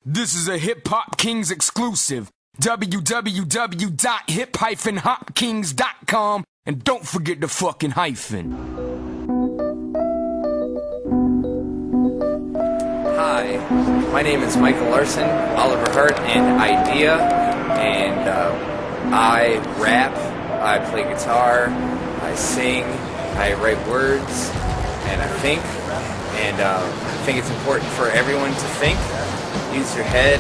This is a Hip Hop Kings exclusive. www.hip-hopkings.com, and don't forget the fucking hyphen. Hi, my name is Michael Larson, Oliver Hart, and Eyedea, and I rap, I play guitar, I sing, I write words, and I think, and I think it's important for everyone to think, use your head,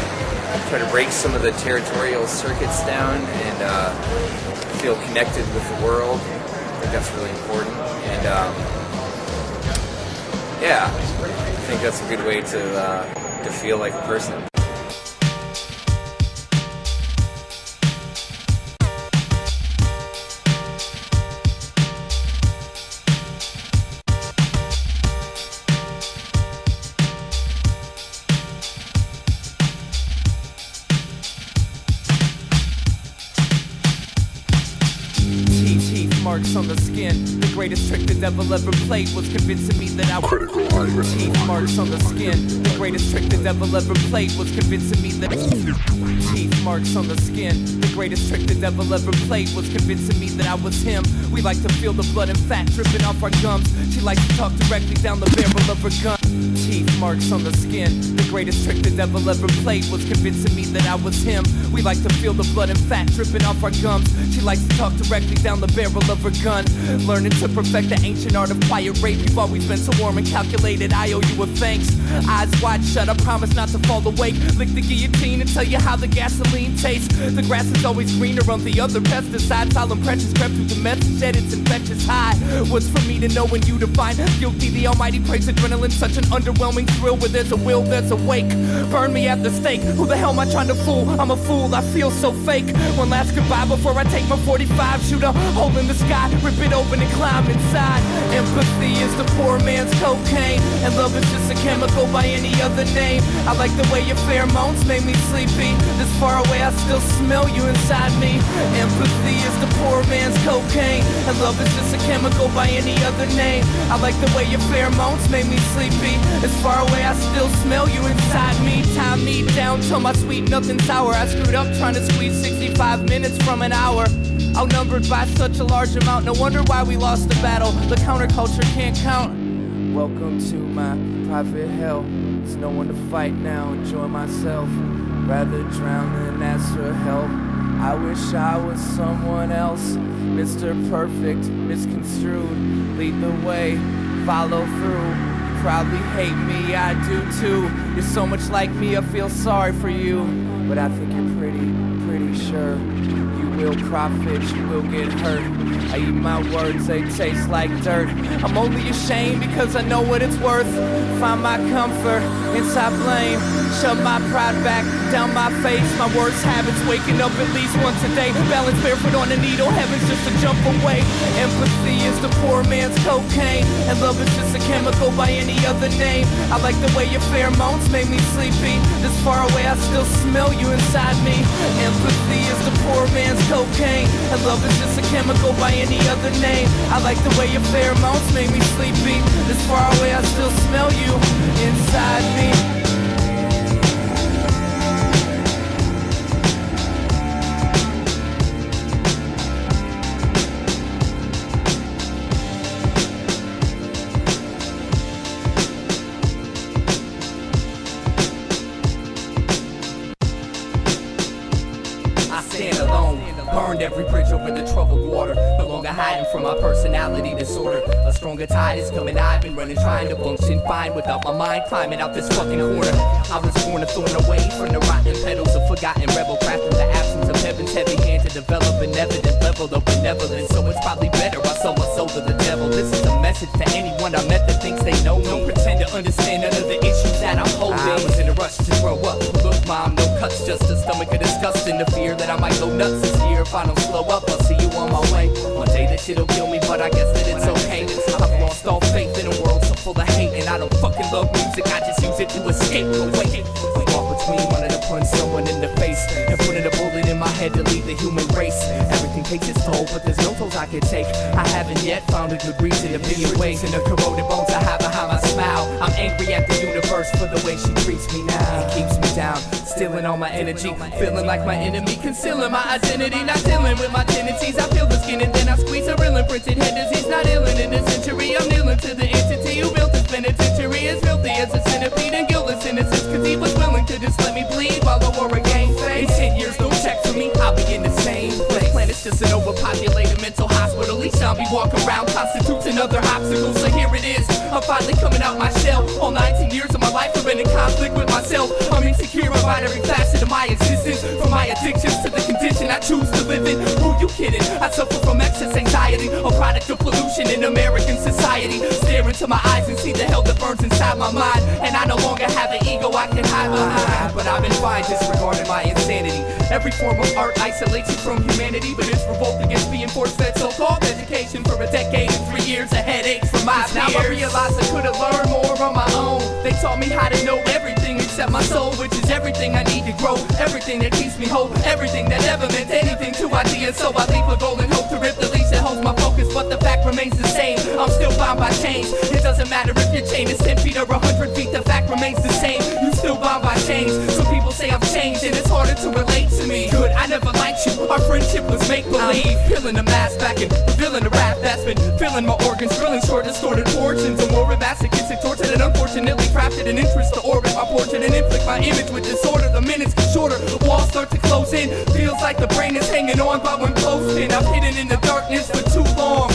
try to break some of the territorial circuits down, and feel connected with the world. I think that's really important, and yeah, I think that's a good way to feel like a person. Marks on the skin. The greatest trick the devil ever played was convincing me that I was critical. Teeth marks on the skin. The greatest trick the devil ever played was convincing me that teeth marks on the skin. The greatest trick the devil ever played was convincing me that I was him. We like to feel the blood and fat dripping off our gums. She likes to talk directly down the barrel of her gun. Teeth marks on the skin. The greatest trick the devil ever played was convincing me that I was him. We like to feel the blood and fat dripping off our gums. She likes to talk directly down the barrel of her gun. Learning to perfect the ancient art of quiet rape. You've always been so warm and calculated, I owe you a thanks. Eyes wide shut, I promise not to fall awake. Lick the guillotine and tell you how the gasoline tastes. The grass is always greener on the other pesticides. All impressions crept through the message, shed its infectious high. What's for me to know and you to find? Guilty, the almighty praise adrenaline, such an underwhelming thrill. Where there's a will, there's a wake. Burn me at the stake. Who the hell am I trying to fool? I'm a fool, I feel so fake. One last goodbye before I take my 45. Shoot a hole in the sky, rip it open and climb inside. Empathy is the poor man's cocaine, and love is just a chemical by any other name. I like the way your pheromones make me sleepy. This far away I still smell you inside me. Empathy is the poor man's cocaine, and love is just a chemical by any other name. I like the way your pheromones make me sleepy. This far away I still smell you inside me. Tie me down till my sweet nothing's sour. I screwed up trying to squeeze 65 minutes from an hour. Outnumbered by such a large amount, no wonder why we lost the battle. The counterculture can't count. Welcome to my private hell. There's no one to fight now, enjoy myself. Rather drown than ask for help. I wish I was someone else. Mr. Perfect, misconstrued. Lead the way, follow through. You probably hate me, I do too. You're so much like me, I feel sorry for you. But I think you're pretty sure. You will profit, you will get hurt. I eat my words, they taste like dirt. I'm only ashamed because I know what it's worth. Find my comfort inside blame. Shove my pride back down my face. My worst habits, waking up at least once a day. Balance barefoot on a needle, heaven's just a jump away. Empathy is the poor man's cocaine, and love is just a chemical by any other name. I like the way your pheromones make me sleepy. This far away I still smell you inside me. Empathy is the poor man's cocaine, and love is just a chemical by any other name. I like the way your pheromones make me sleepy. This far away I still smell you inside me. Stand alone, burned every bridge over the troubled water. No longer hiding from my personality disorder. A stronger tide is coming, I've been running, trying to function fine without my mind climbing out this fucking corner. I was born a thorn away from the rotten petals of forgotten rebel craft in the absence of heaven's heavy hand to develop an evident level of benevolence. So it's probably better I sold my soul to the devil. This is a message to anyone I met that thinks they know me. Don't pretend to understand none of the issues that I'm holding. I was in a rush to grow up. Look, mom, no cuts, just a stomach of disgust and the fear that I might go nuts this year. If I don't slow up, I'll see you on my way. One day that shit'll kill me, but I guess that it's okay. I've lost all faith in a world so full of hate, and I don't fucking love music, I just use it to escape away. Walk between wanting to punch someone in the face and putting a bullet in my head to leave the human race. Everything takes its toll, but there's no tolls I can take. I haven't yet found a good reason to be away. In the corroded bones I have behind my smile, I'm angry at the universe for the way she treats me now. It keeps me down. stealing all my energy, feeling like my enemy, concealing my identity, not dealing with my tendencies. I peel the skin and then I squeeze a real imprinted head disease. Not illin' in this century, I'm kneeling to the entity who built this penitentiary, as filthy as a centipede and guiltless innocence, cause he was willing to just let me bleed while I wore a game face. In 10 years, don't check for me, I'll be in the same place. Planet's just an overpopulated mental hospital. Each time we walk around constitutes another obstacle. So here it is, I'm finally coming out my shell. All 19 years of my life have been in conflict with myself. I'm insecure about every facet of my existence, from my addictions to the condition I choose to live in. Who you kidding? I suffer from excess anxiety, a product of pollution in American society. Stare into my eyes and see the hell that burns inside my mind, and I no longer have an ego I can hide behind. But I've been fine disregarding my insanity. Every form of art isolates you from humanity, but it's revolt against being force-fed so-called education for a decade and 3 years of headaches from my peers. Now I realize I could have learned more on my own. They taught me how to know everything except my soul, which is everything I need to grow, everything that keeps me whole, everything that ever meant anything to ideas. So I leave a goal and hope to rip the leash that holds my focus, but the fact remains the same. I'm still bound by chains. It doesn't matter if your chain is 10 feet or 100 feet, the fact remains the same. You still bound by chains. Some people say I've changed and it's harder to relate to me. Good, I never liked you, our friendship was make-believe. Peeling the mask back and revealing the rap that's been filling my organs, drilling short distorted portions of morbid masochistic tortured and unfortunately crafted an interest to orbit my portrait and inflict my image with disorder. The minutes get shorter, the walls start to close in. Feels like the brain is hanging on by one clothespin. I've hidden in the darkness for too long.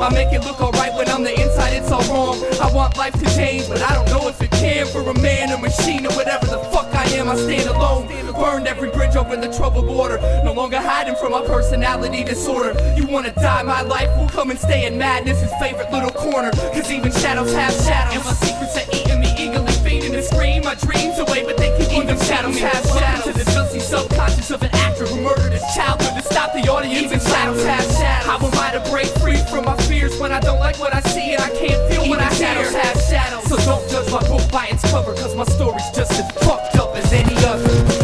I make it look alright when I'm the inside, it's all wrong. I want life to change, but I don't know if it can. For a man, a machine, or whatever the fuck I am, I stand alone. Burned every bridge over the troubled water, no longer hiding from my personality disorder. You wanna die, my life will come and stay in madness, his favorite little corner, cause even shadows have shadows. And my secrets are eating me, eagerly feeding and scream my dreams away, but they keep even shadows have shadows. To the filthy subconscious of an actor who murdered his childhood to stop the audience. Even shadows have shadows. How am I to break free from my fears when I don't like what I see and I can't feel what I hear? Shadows have shadows. So don't judge my book by its cover, cause my story's just as fucked up as any other.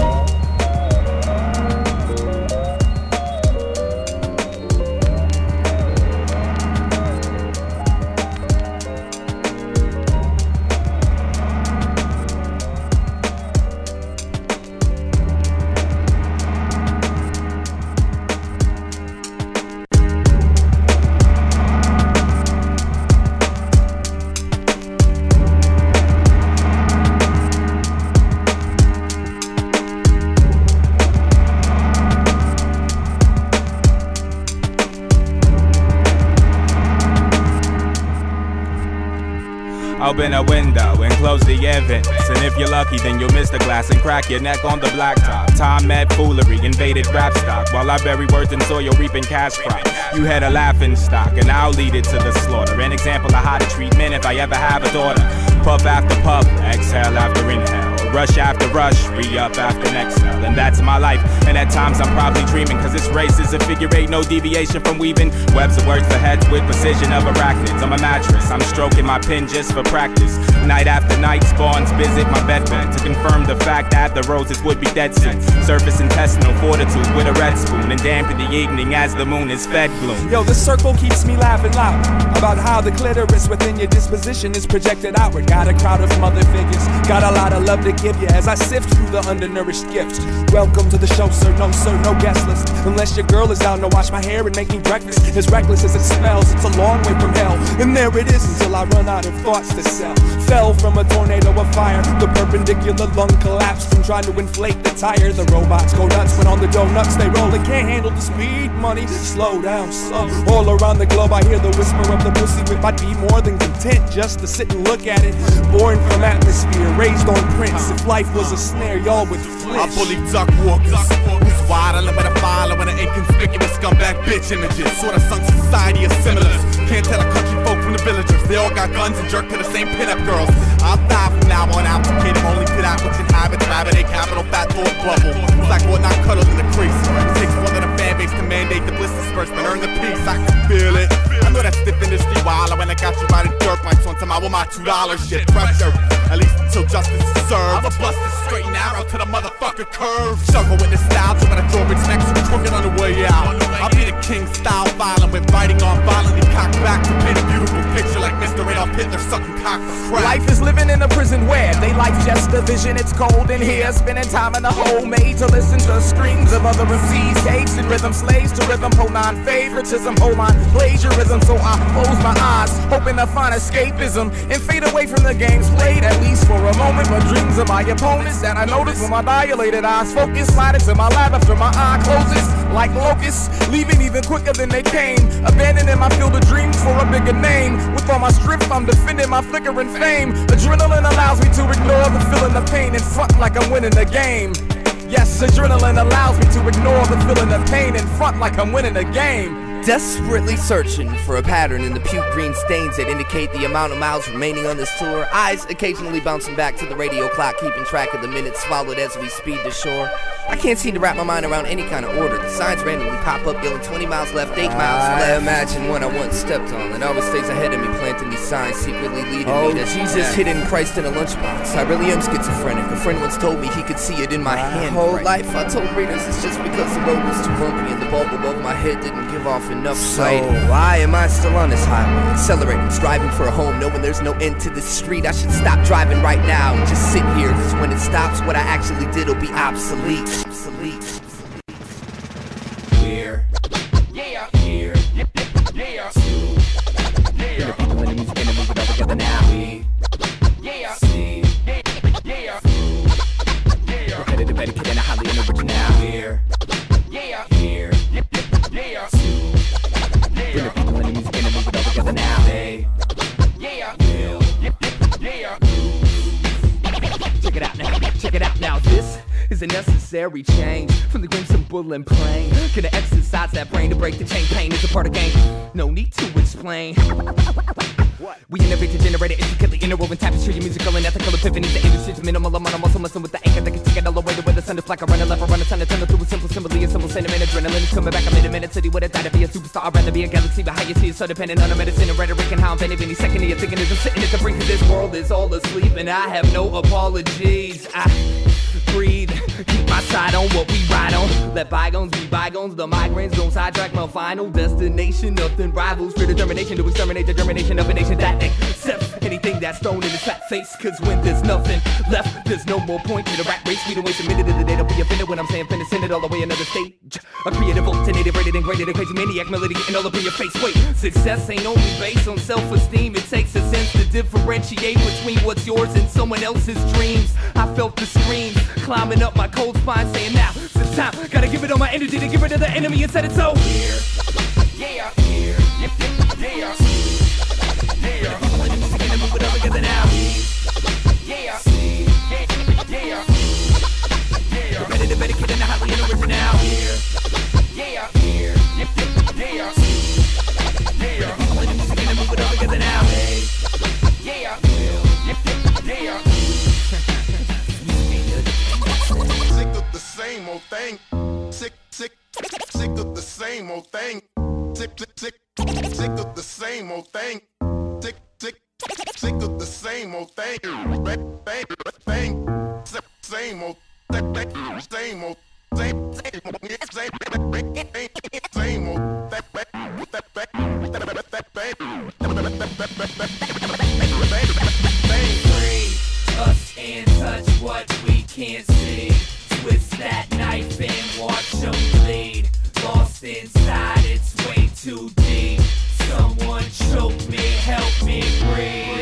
Open a window and close the air vents, and if you're lucky then you'll miss the glass and crack your neck on the blacktop. Time met foolery, invaded rap stock, while I bury words in soil reaping cash crop. You had a laughing stock and I'll lead it to the slaughter. An example of how to treat men if I ever have a daughter. Puff after puff, exhale after inhale, rush after rush, re-up after exhale. And that's my life, and at times I'm probably dreaming, cause this race is a figure eight, no deviation from weaving webs of words for heads with precision of arachnids. I'm a mattress, I'm stroking my pen just for practice. Night after night, spawns visit my bedbed to confirm the fact that the roses would be dead soon. Surface intestinal fortitude with a red spoon, and dampen the evening as the moon is fed gloom. Yo, this circle keeps me laughing loud about how the clitoris within your disposition is projected outward. Got a crowd of mother figures, got a lot of love to give you as I sift through the undernourished gifts. Welcome to the show, sir, no guest list. Unless your girl is down to wash my hair and make me breakfast. As reckless as it smells, it's a long way from hell. And there it is until I run out of thoughts to sell. Fell from a tornado of fire, the perpendicular lung collapsed and tried to inflate the tire. The robots go nuts when on the donuts they roll and can't handle the speed, money. Slow down, slow. All around the globe I hear the whisper of the pussy whip. I'd be more than content just to sit and look at it. Born from atmosphere, raised on prints. If life was a snare, y'all would flinch. I bully duck walkers, who's wide, I limit a follow and an inconspicuous scumbag bitch images. Sort of sunk society of similars. Can't tell a country folk from the villagers. They all got guns and jerk to the same pinup girls. I'll die from now on out, cater only to that which inhabits rabbit a capital fat thought bubble. It's like what not cuddled in the crease. It takes more than a fan base to mandate the bliss disbursement, earn the peace. I can feel it. I know that stiff industry while when I got you riding dirt bikes on time. I want my $2 shit pressure. At least until justice is served. I'ma bust this straight and narrow to the motherfucker curve. Struggle with nostalgia when I draw its next to crooked on the way out. I'll be a king style violent with writing on violently cocked back to paint a beautiful picture like Mr. Adolf Hitler sucking cock for crap. Life is living in a prison where daylight's just a vision. It's cold in here, spending time in the hole made to listen to screams of other MCs, tapes and rhythm, slaves to rhythm, hold on favoritism, hold on plagiarism. So I close my eyes, hoping to find escapism and fade away from the games played, at least for a moment. But dreams of my opponents that I notice when my dilated eyes focus, slide into my lab after my eye closes like locusts, leaving even quicker than they came, abandoning my field of dreams for a bigger name. With all my strength, I'm defending my flickering fame. Adrenaline allows me to ignore the feeling of pain and front like I'm winning the game. Yes, adrenaline allows me to ignore the feeling of pain and front like I'm winning the game. Desperately searching for a pattern in the puke green stains that indicate the amount of miles remaining on this tour. Eyes occasionally bouncing back to the radio clock, keeping track of the minutes swallowed as we speed to shore. I can't seem to wrap my mind around any kind of order. The signs randomly pop up yelling 20 miles left, 8 miles left. I imagine one I once stepped on and always stays ahead of me, planting these signs secretly leading me to Jesus hidden Christ in a lunchbox. I really am schizophrenic. A friend once told me he could see it in my hand. My whole life I told readers it's just because the road was too bumpy and the bulb above my head didn't give off enough sight. Why am I still on this highway, accelerating, striving for a home, knowing there's no end to this street? I should stop driving right now and just sit here, cause when it stops, what I actually did will be obsolete. We're here, people in the music and the movie all together now. We see, repetitive etiquette and a highly unoriginal. We're here, bring the people in the music and the movie all together now. They will. Check it out now. This is a necessary change from the grim, simple, and plain. Gonna exercise that brain to break the chain. Pain is a part of game. No need to explain. We innovate to generate an intricately interwoven tapestry of musical and ethical epiphanies. The industry's minimal amount of muscle messing with the anchor that can take it all the way to where the sun is black. I run a left, I run a ton of tunnel through a simple simile, a simple sentiment. Adrenaline is coming back. I'm in a minute. City would have died to be a superstar. I'd rather be a galaxy, but how you see it so dependent on the medicine and rhetoric and how I'm bending any second you're thinking is I'm sitting at the brink of this world is all asleep and I have no apologies. I breathe, keep my side on what we ride on. Let bygones be bygones. The migraines don't sidetrack my final destination. Nothing rivals for determination to exterminate the germination of a nation that accepts anything that's thrown in its fat face. Cause when there's nothing left, there's no more point to the rat race. We don't waste a minute of the day. Don't be offended when I'm saying finish, send it all the way another stage. A creative, alternative, rated and graded, a crazy maniac melody getting all up in your face. Wait, success ain't only based on self-esteem. It takes a sense to differentiate between what's yours and someone else's dreams. I felt the screams climbing up my cold spine, saying now it's time. Gotta give it all my energy to get rid of the enemy and set it so. Here, move it all together now. Repetitive etiquette and a highly unoriginal. Move it all together now. Sick of the same old thing. Sick of the same old thing. Sick of the same old thing. Sick of the same old thing. Same old Free us and touch what we can't see. Twist that knife and watch them bleed. Lost inside, it's way too deep. Someone choke me, help me breathe.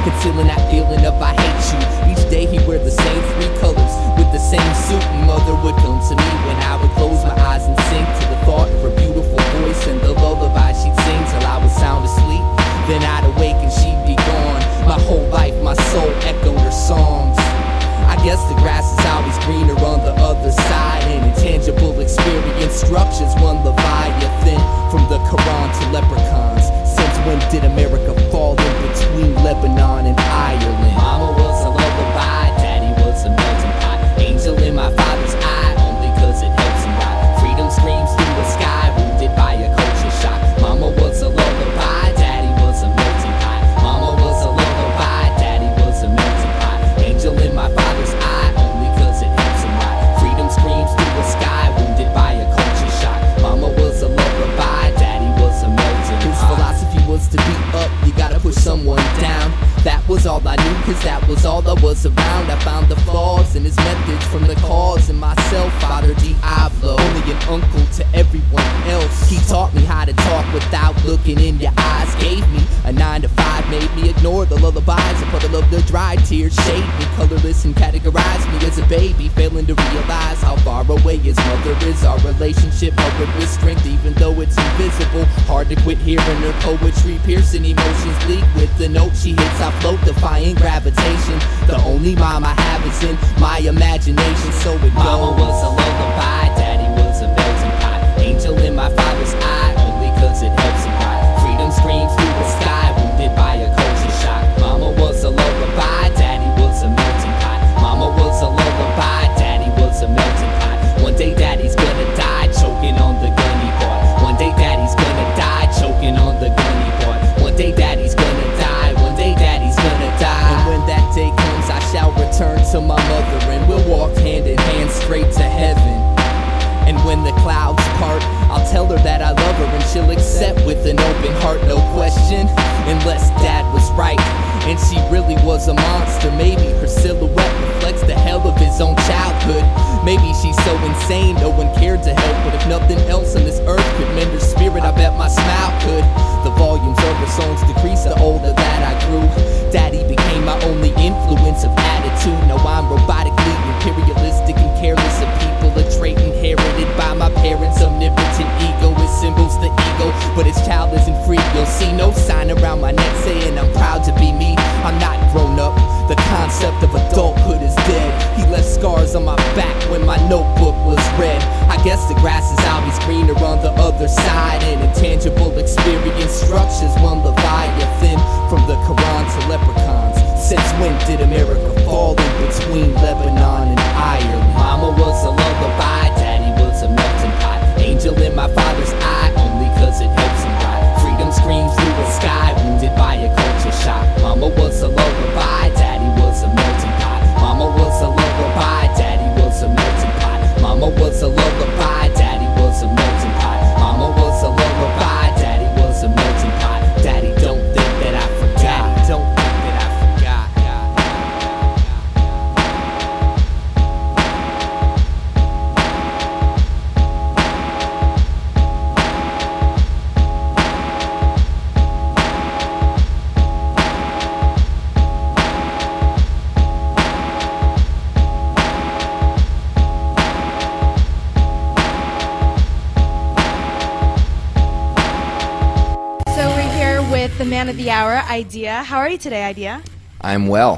concealing that feeling of I hate you. Each day he'd wear the same 3 colors with the same suit, and mother would come to me when I would close my eyes and sing to the thought of her beautiful voice and the lullaby she'd sing till I was sound asleep. Then I'd awake and she'd be gone. My whole life, my soul echoed her songs. I guess the grass is always greener on the other side. An intangible experience structures one Leviathan. From the Quran to leprechauns. Since when did America fall in between Lebanon and Ireland? Mama was a lullaby, daddy was a melting pot. Angel in my father's eye, only cause it helps him ride. Freedom screams through the sky, wounded by a culture shock. Mama was a lullaby, daddy was a melting pot. Mama was a lullaby, daddy was a melting pot. Angel in my father's eye, only cause it helps him ride. Freedom screams through the sky, wounded by a culture shock. Mama was a lullaby, daddy was a melting pot. His philosophy was to beat up, you gotta push someone down. That was all I knew, cause that was all that was around. I found the flaws in his methods from the cause in myself. Father Diablo, only an uncle to everyone else. He taught me how to talk without looking in your eyes. Gave me a 9 to 5, made me ignore the lullabies. A puddle of the dry tears shade me colorless and categorized me as a baby, failing to realize how far away his mother is. Our relationship covered with strength, even though it's invisible. Hard to quit hearing her poetry, piercing emotions leak with the note she hits. I float, defying gravitation. The only mom I have is in my imagination, so it goes. Mama was a lullaby, daddy was a melting pot. Angel in my father's eye, only cause it helps him ride. Freedom screams through the sky, wounded by a culture shock. Mama was a lullaby, daddy was a melting pot. Mama was a lullaby, daddy was a melting pot. One day daddy's gonna die, choking on the gun he bought. One day daddy's gonna die, choking on the gun he bought. One day daddy's gonna die, one day daddy's gonna die. And when that day comes, I shall return to my mother, and we'll walk hand in hand straight to heaven. And when the clouds part, I'll tell her that I love her, and she'll accept with an open heart, no question. Unless dad was right, and she really was a monster. Maybe her silhouette reflects the hell of his own childhood. Maybe she's so insane no one cared to help, but if nothing else on this earth could mend her spirit, I bet my smile could. The volumes of her songs decreased the older that I grew. Daddy became my only influence of attitude. Now I'm robotically imperialistic and careless of people, a trait inherited by my parents. Omnipotent ego is symbols the ego, but its child isn't free. You'll see no sign around my neck saying I'm proud to be me. I'm not grown up, the concept of adulthood is dead. He left scars on my back when my notebook was read. I guess the grass is always greener on the other side. An intangible experience structures one Leviathan. From the Quran to leprechauns. Since when did America fall in between Lebanon and Ireland? Mama was a lullaby, daddy was a melting pot. Angel in my father's eye, only cause it helps him ride. Freedom screams through the sky, wounded by a culture shock. Mama was a lullaby, daddy was a melting pot. Mama was a lullaby, daddy was a melting pot. Mama was a lullaby, daddy was a melting pot. Mama was a lullaby, daddy was a melting pot. Daddy, don't think that I forgot. Don't think that I forgot. The man of the hour, Eyedea. How are you today, Eyedea? I'm well,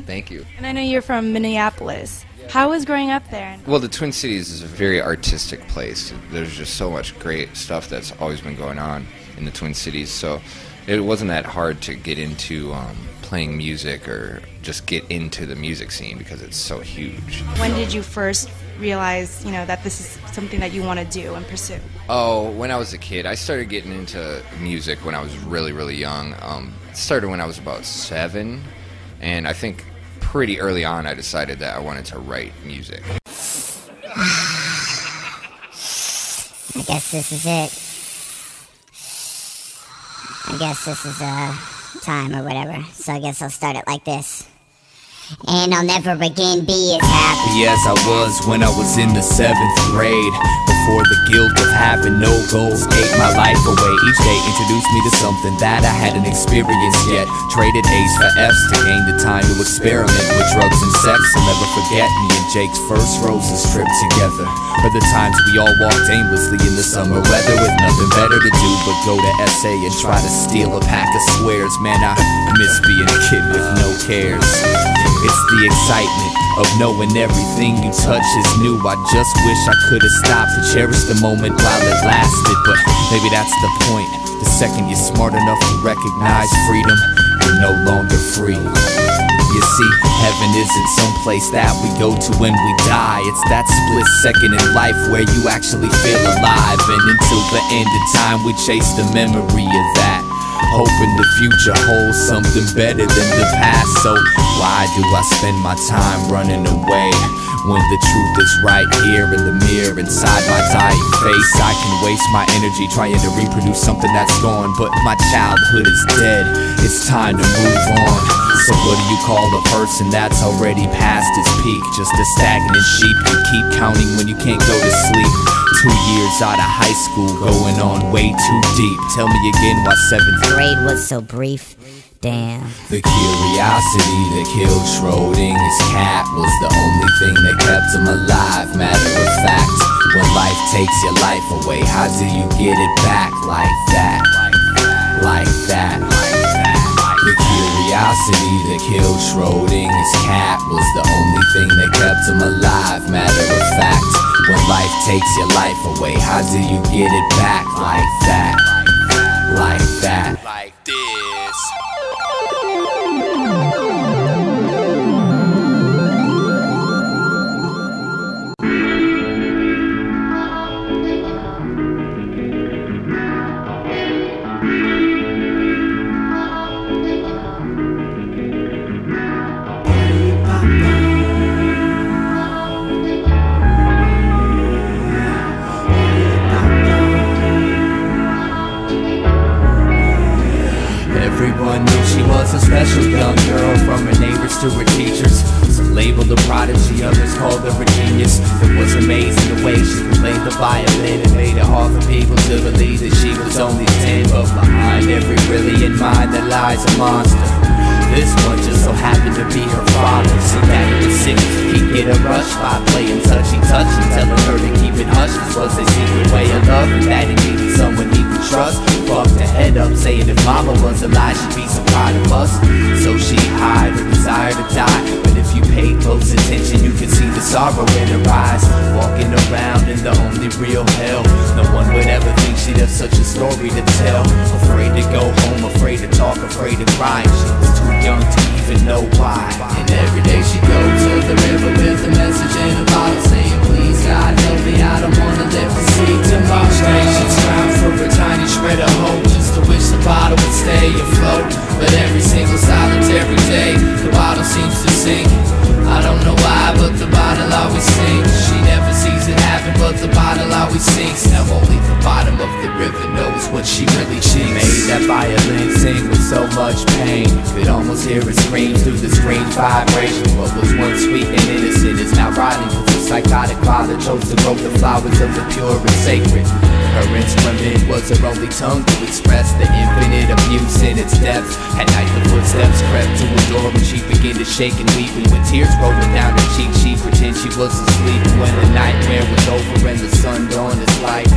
thank you. And I know you're from Minneapolis. How was growing up there? Well, the Twin Cities is a very artistic place. There's just so much great stuff that's always been going on in the Twin Cities, so it wasn't that hard to get into playing music or just get into the music scene because it's so huge. When did you first realize, that this is something that you want to do and pursue? Oh, when I was a kid. I started getting into music when I was really, really young. It started when I was about 7, and I think pretty early on I decided that I wanted to write music. I guess this is it. I guess this is time or whatever, so I guess I'll start it like this. And I'll never again be as happy as I was when I was in the 7th grade. for the guilt of having no goals ate my life away. Each day introduced me to something that I hadn't experienced yet. Traded A's for F's to gain the time to experiment with drugs and sex. I'll never forget me and Jake's first roses trip together. For the times we all walked aimlessly in the summer weather with nothing better to do but go to SA and try to steal a pack of squares. Man, I miss being a kid with no cares. It's the excitement of knowing everything you touch is new. I just wish I could have stopped to cherish the moment while it lasted. But maybe that's the point. The second you're smart enough to recognize freedom, you're no longer free. You see, heaven isn't someplace that we go to when we die. It's that split second in life where you actually feel alive. And until the end of time we chase the memory of that, hoping the future holds something better than the past. So why do I spend my time running away when the truth is right here in the mirror inside my dying face? I can waste my energy trying to reproduce something that's gone, but my childhood is dead. It's time to move on. So what do you call a person that's already past his peak? Just a stagnant sheep you keep counting when you can't go to sleep. 2 years out of high school, going on way too deep. Tell me again why 7th Grade was so brief. Damn. The curiosity that killed Schrodinger's cat was the only thing that kept him alive. Matter of fact, when life takes your life away, how do you get it back like that? Like that. The curiosity that killed Schrodinger's cat was the only thing that kept him alive. Matter of fact, when life takes your life away, how do you get it back like that? Like that. Like this. Everyone knew she was a special young girl, from her neighbors to her teachers. Some labeled a prodigy, others called her a genius. It was amazing the way she could play the violin and made it hard for people to believe that she was only 10. But behind every brilliant mind there lies a monster. This one just so happened to be her father. See, Daddy was sick, he'd get a rush by playing touchy-touch and telling her to keep it hush. This was a secret way of love, and Daddy needed someone he could trust. Fucked her head up, saying if Mama was alive, she'd be so proud of us. So she hid her desire to die, but if you paid close attention, you could see the sorrow in her eyes. Walking around in the only real hell, no one would ever think she'd have such a story to tell. Afraid to go home, afraid to talk, afraid to cry. She was too young to even know why. And every day she goes to the river with a message in a bottle saying, please God help me, I don't wanna live to see tomorrow. She's trying for a tiny shred of hope, just to wish the bottle would stay afloat. But every single solitary day, the bottle seems to sink. I don't know why, but the bottle always sinks. She never sees it happen, but the bottle always sinks. Now only the bottom of the river knows what she really thinks. She made that violin sing with so much pain, could almost hear her screams through the screen vibration. What was once sweet and innocent is now rotting, cause the psychotic father chose to grow the flowers of the pure and sacred. Her instrument was her only tongue to express the infinite abuse in its depths. At night the footsteps crept to her door and she began to shake and weep. And with tears rolling down her cheek, she pretended she was asleep. And when the nightmare was over and the sun dawned its light,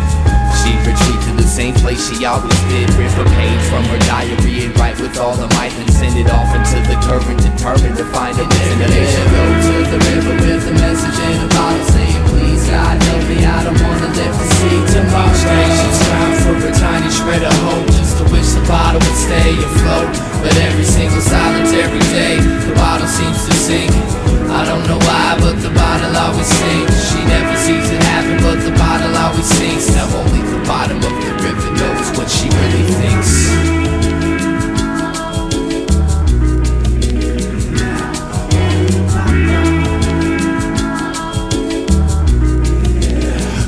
she'd retreat to the same place she always did, rip a page from her diary and write with all her might, and send it off into the current, determined to find a destination. Go to the river with a message in a bottle saying, please God help me, I don't wanna live to see tomorrow. She's trying for a tiny shred of hope, just to wish the bottle would stay afloat. But every single solitary day, the bottle seems to sink. I don't know why, but the bottle always sinks. She never sees it happen, but the bottle always sinks. Now only the bottom of the river knows what she really thinks.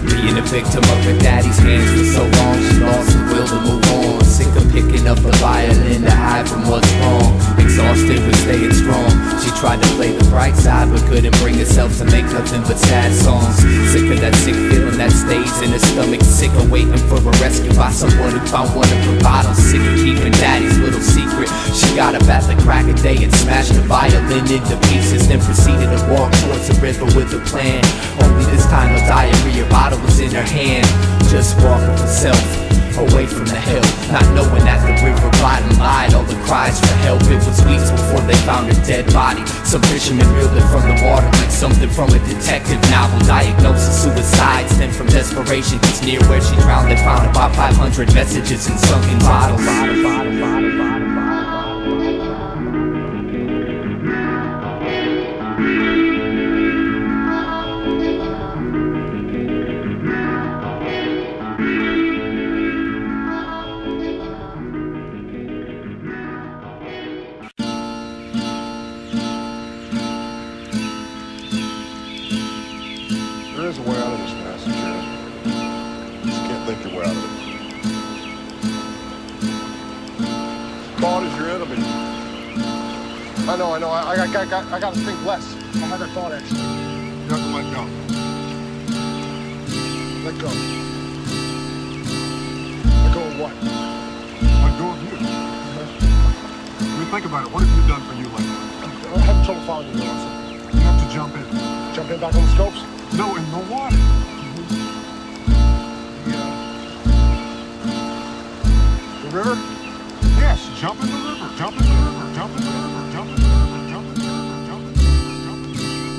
Being a victim of her daddy's hands for so long, she lost the will to move on. Sick of picking up the violin to hide from what's wrong. exhausted with staying strong. She tried to play the bright side, but couldn't bring herself to make nothing but sad songs. Sick of that sick feeling that stays in her stomach. Sick of waiting for a rescue by someone who found one of her bottles. Sick of keeping daddy's little secret. She got up at the crack of day and smashed the violin into pieces, then proceeded to walk towards the river with a plan. Only this time a diarrhea bottle was in her hand. Just walking for self, away from the hell, not knowing that the river bottom lied. All the cries for help, it was weeks before they found her dead body. Some fishermen reeled it from the water like something from a detective novel. Diagnosis suicide stemmed from desperation, cause near where she drowned they found about 500 messages in sunken bottles. There is a way out of this mess, Jared. Just can't think your way out of it. Thought is your enemy. I know. I got to think less. I had that thought, actually. You have to let go. Let go. Let go of what? Let go of you. I mean, think about it. What have you done for you lately? I'm having trouble following you, Nelson. You have to jump in. Jump in back on the scopes? No, in the water. The river? Yes, jump in the river. Jump in the river. Jump in the river. Jump in the river. Jump in the river. Jump in the river. Jump in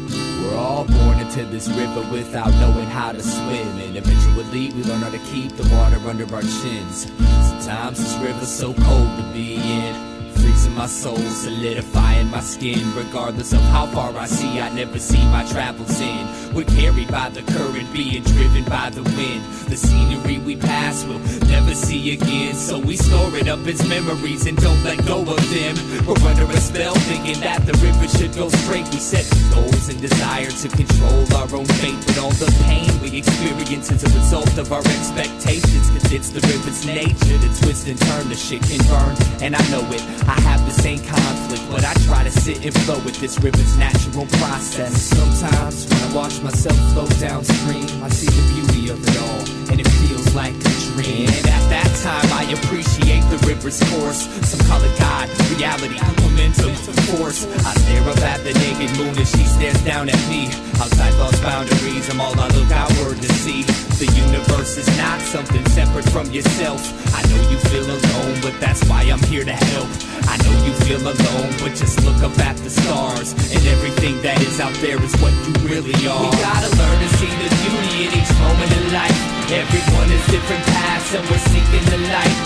the river. We're all born into this river without knowing how to swim, and eventually we learn how to keep the water under our chins. Sometimes this river's so cold to be in, freezing my soul, solidifying my skin. Regardless of how far I see, I never see my travels in. We're carried by the current, being driven by the wind. The scenery we pass will never see again, so we store it up as memories and don't let go of them. We're under a spell thinking that the river should go straight. We set goals and desire to control our own fate, but all the pain we experience is a result of our expectations, cause it's the river's nature to twist and turn. The shit can burn, and I know it. I have the same conflict, but I try to sit and flow with this river's natural process. Sometimes when I watch myself flow downstream, I see the beauty of it all, and it feels like a dream. And at that time I appreciate the river's course. Some call it God, reality, momentum, force. I stare up at the naked moon as she stares down at me. Outside thoughts boundaries, I'm all I look outward to see. The universe is not something separate from yourself. I know you feel alone, but that's why I'm here to help. I know you feel alone, but just look up at the stars, and everything that is out there is what you really are. We gotta learn to see the beauty in each moment in life. Everyone has different paths and we're seeking the light.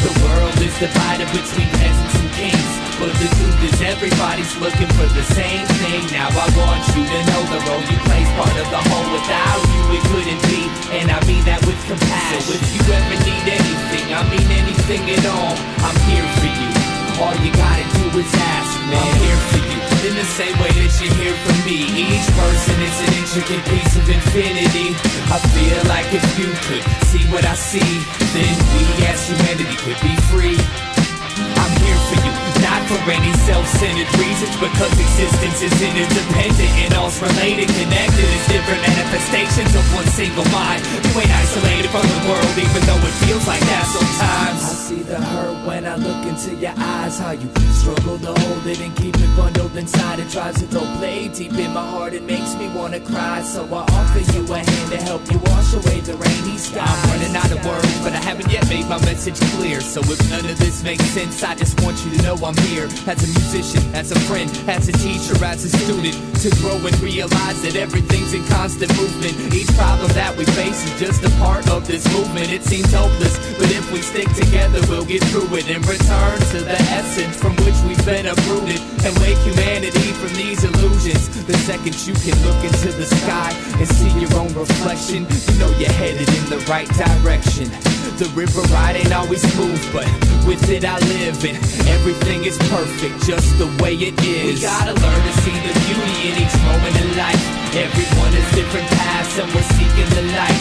The world is divided between peasants and kings, but the truth is everybody's looking for the same thing. Now I want you to know the role you play's part of the whole. Without you it couldn't be, and I mean that with compassion. So if you ever need anything, I mean anything at all, I'm here for you. All you gotta do is ask, man. I'm here for you, in the same way that you're here for me. Each person is an intricate piece of infinity. I feel like if you could see what I see, then we as humanity could be free. I'm here for you, not for any self-centered reasons, because existence is interdependent and all's related, connected. It's different manifestations of one single mind. You ain't isolated from the world, even though it feels like that sometimes. I see the hurt when I look into your eyes, how you struggle to hold it and keep it bundled inside. It drives a dull blade deep in my heart, it makes me wanna cry. So I offer you a hand to help you wash away the rainy skies. I'm running out of words, but I haven't yet made my message clear. So if none of this makes sense, I just want you to know I'm here. As a musician, as a friend, as a teacher, as a student, to grow and realize that everything's in constant movement. Each problem that we face is just a part of this movement. It seems hopeless, but if we stick together we'll get through it and return to the essence from which we've been uprooted, and wake humanity from these illusions. The second you can look into the sky and see your own reflection, you know you're headed in the right direction. The river ride ain't always smooth, but with it I live, and everything is perfect just the way it is. We gotta learn to see the beauty in each moment in life. Everyone has different paths and we're seeking the light.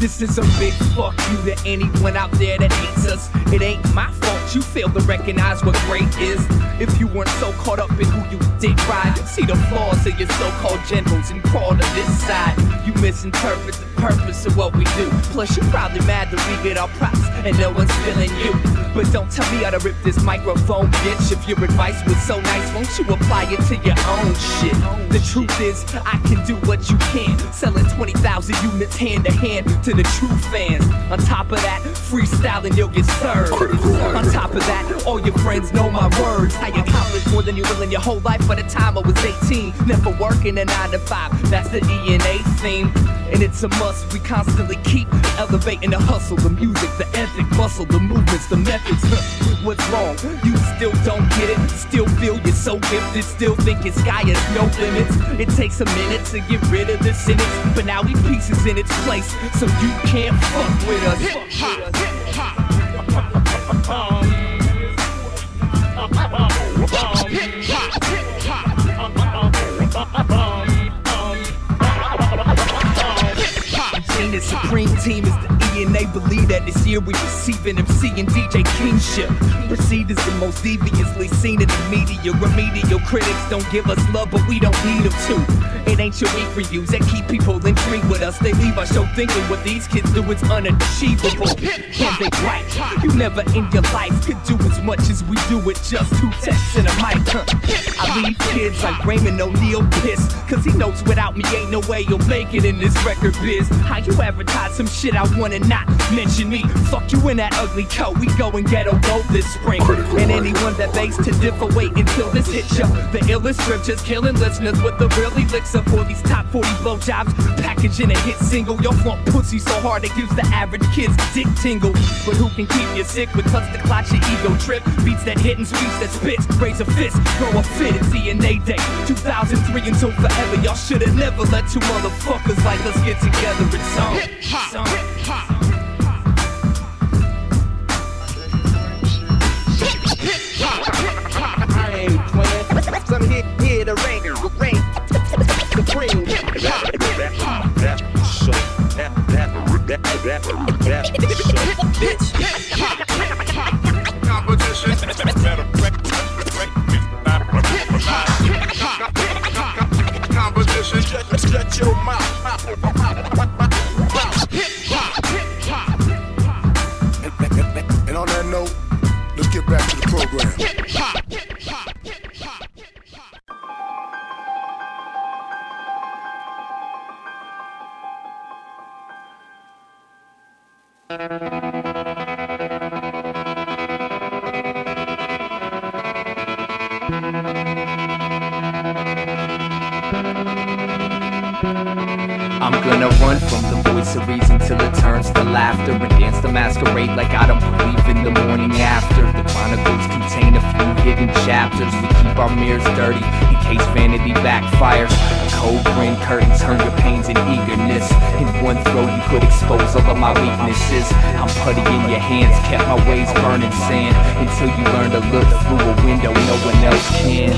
This is a big fuck you to anyone out there that hates us. It ain't my fault you fail to recognize what great is. If you weren't so caught up in who you did ride, you'd see the flaws of your so-called generals and crawl to this side. You misinterpret the purpose of what we do. Plus you're probably mad that we get our props and no one's feeling you. But don't tell me how to rip this microphone, bitch. If your advice was so nice, won't you apply it to your own shit? The truth is, I can do what you can. Selling 20,000 units hand to hand to the true fans. On top of that, freestyling you'll get served. On top of that, all your friends know my words. I accomplished more than you will in your whole life by the time I was 18. Never working a 9 to 5, that's the E&A theme. And it's a must, we constantly keep elevating the hustle, the music, the ethic, muscle, the movements, the methods. What's wrong? You still don't get it, still feel you're so gifted, still think your sky has no limits. It takes a minute to get rid of the cynics, but now we pieces in its place, so you can't fuck with us. The Supreme Team is the E&A. Believe that this year we receiving MC and DJ Kingship. Proceed is the most deviously seen in the media. Remedial critics don't give us love, but we don't need them to. It ain't your weak reviews that keep people intrigued with us. They leave our show thinking what these kids do is unachievable. And they right, you never in your life could do as much as we do with just 2 texts and a mic. I leave kids like Raymond O'Neal pissed, cause he knows without me ain't no way you'll make it in this record biz. How you advertise some shit I wanna not mention me? Fuck you in that ugly coat, we going ghetto gold this spring. And anyone that begs to differ, wait until this hits ya. The illest scriptures killing listeners with the real elixir for these top 40 blowjobs. Packaging a hit single, your flunk pussy so hard it gives the average kid's dick tingle. But who can keep you sick with cuts to clot your ego trip? Beats that hit and speech that spits, raise a fist, throw a fit, it's E&A Day 2003 until forever. Y'all should've never let 2 motherfuckers like us get together. It's on. I ain't playing. Some here to rain supreme. Competition. Competition. Shut your mouth. And on that note, let's get back to the program. I'm gonna run from the voice of reason till it turns to laughter, and dance the masquerade like I don't believe in the morning after. The chronicles contain a few hidden chapters. We keep our mirrors dirty in case vanity backfires. A cold green curtain turn your pains and eagerness. In one throw you could expose all of my weaknesses. I'm putty in your hands, kept my ways burning sand, until you learn to look through a window no one else can.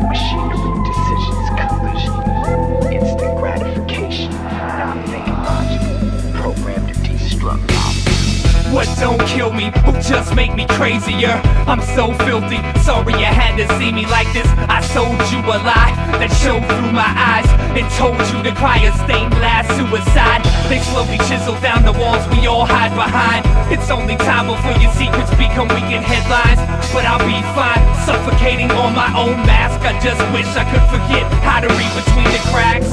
Machinery decisions, collision, instant gratification. what don't kill me will just make me crazier. I'm so filthy, sorry you had to see me like this. I sold you a lie that showed through my eyes and told you to cry a stained glass suicide. They slowly chisel down the walls we all hide behind. It's only time before your secrets become weekend headlines. But I'll be fine, suffocating on my own mask. I just wish I could forget how to read between the cracks.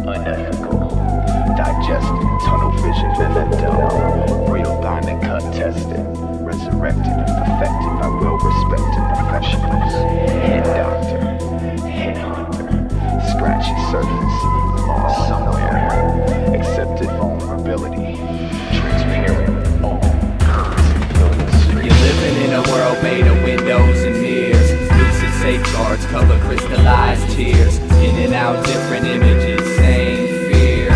Unethical, digested, tunnel vision, and dumb. Real diamond cut tested, resurrected and perfected by well-respected professionals. Head doctor, head hunter, scratchy surface, lost somewhere. Accepted vulnerability, transparent, all You're living in a world made of windows and mirrors. Lucid safeguards cover crystallized tears. In and out different images, same fear.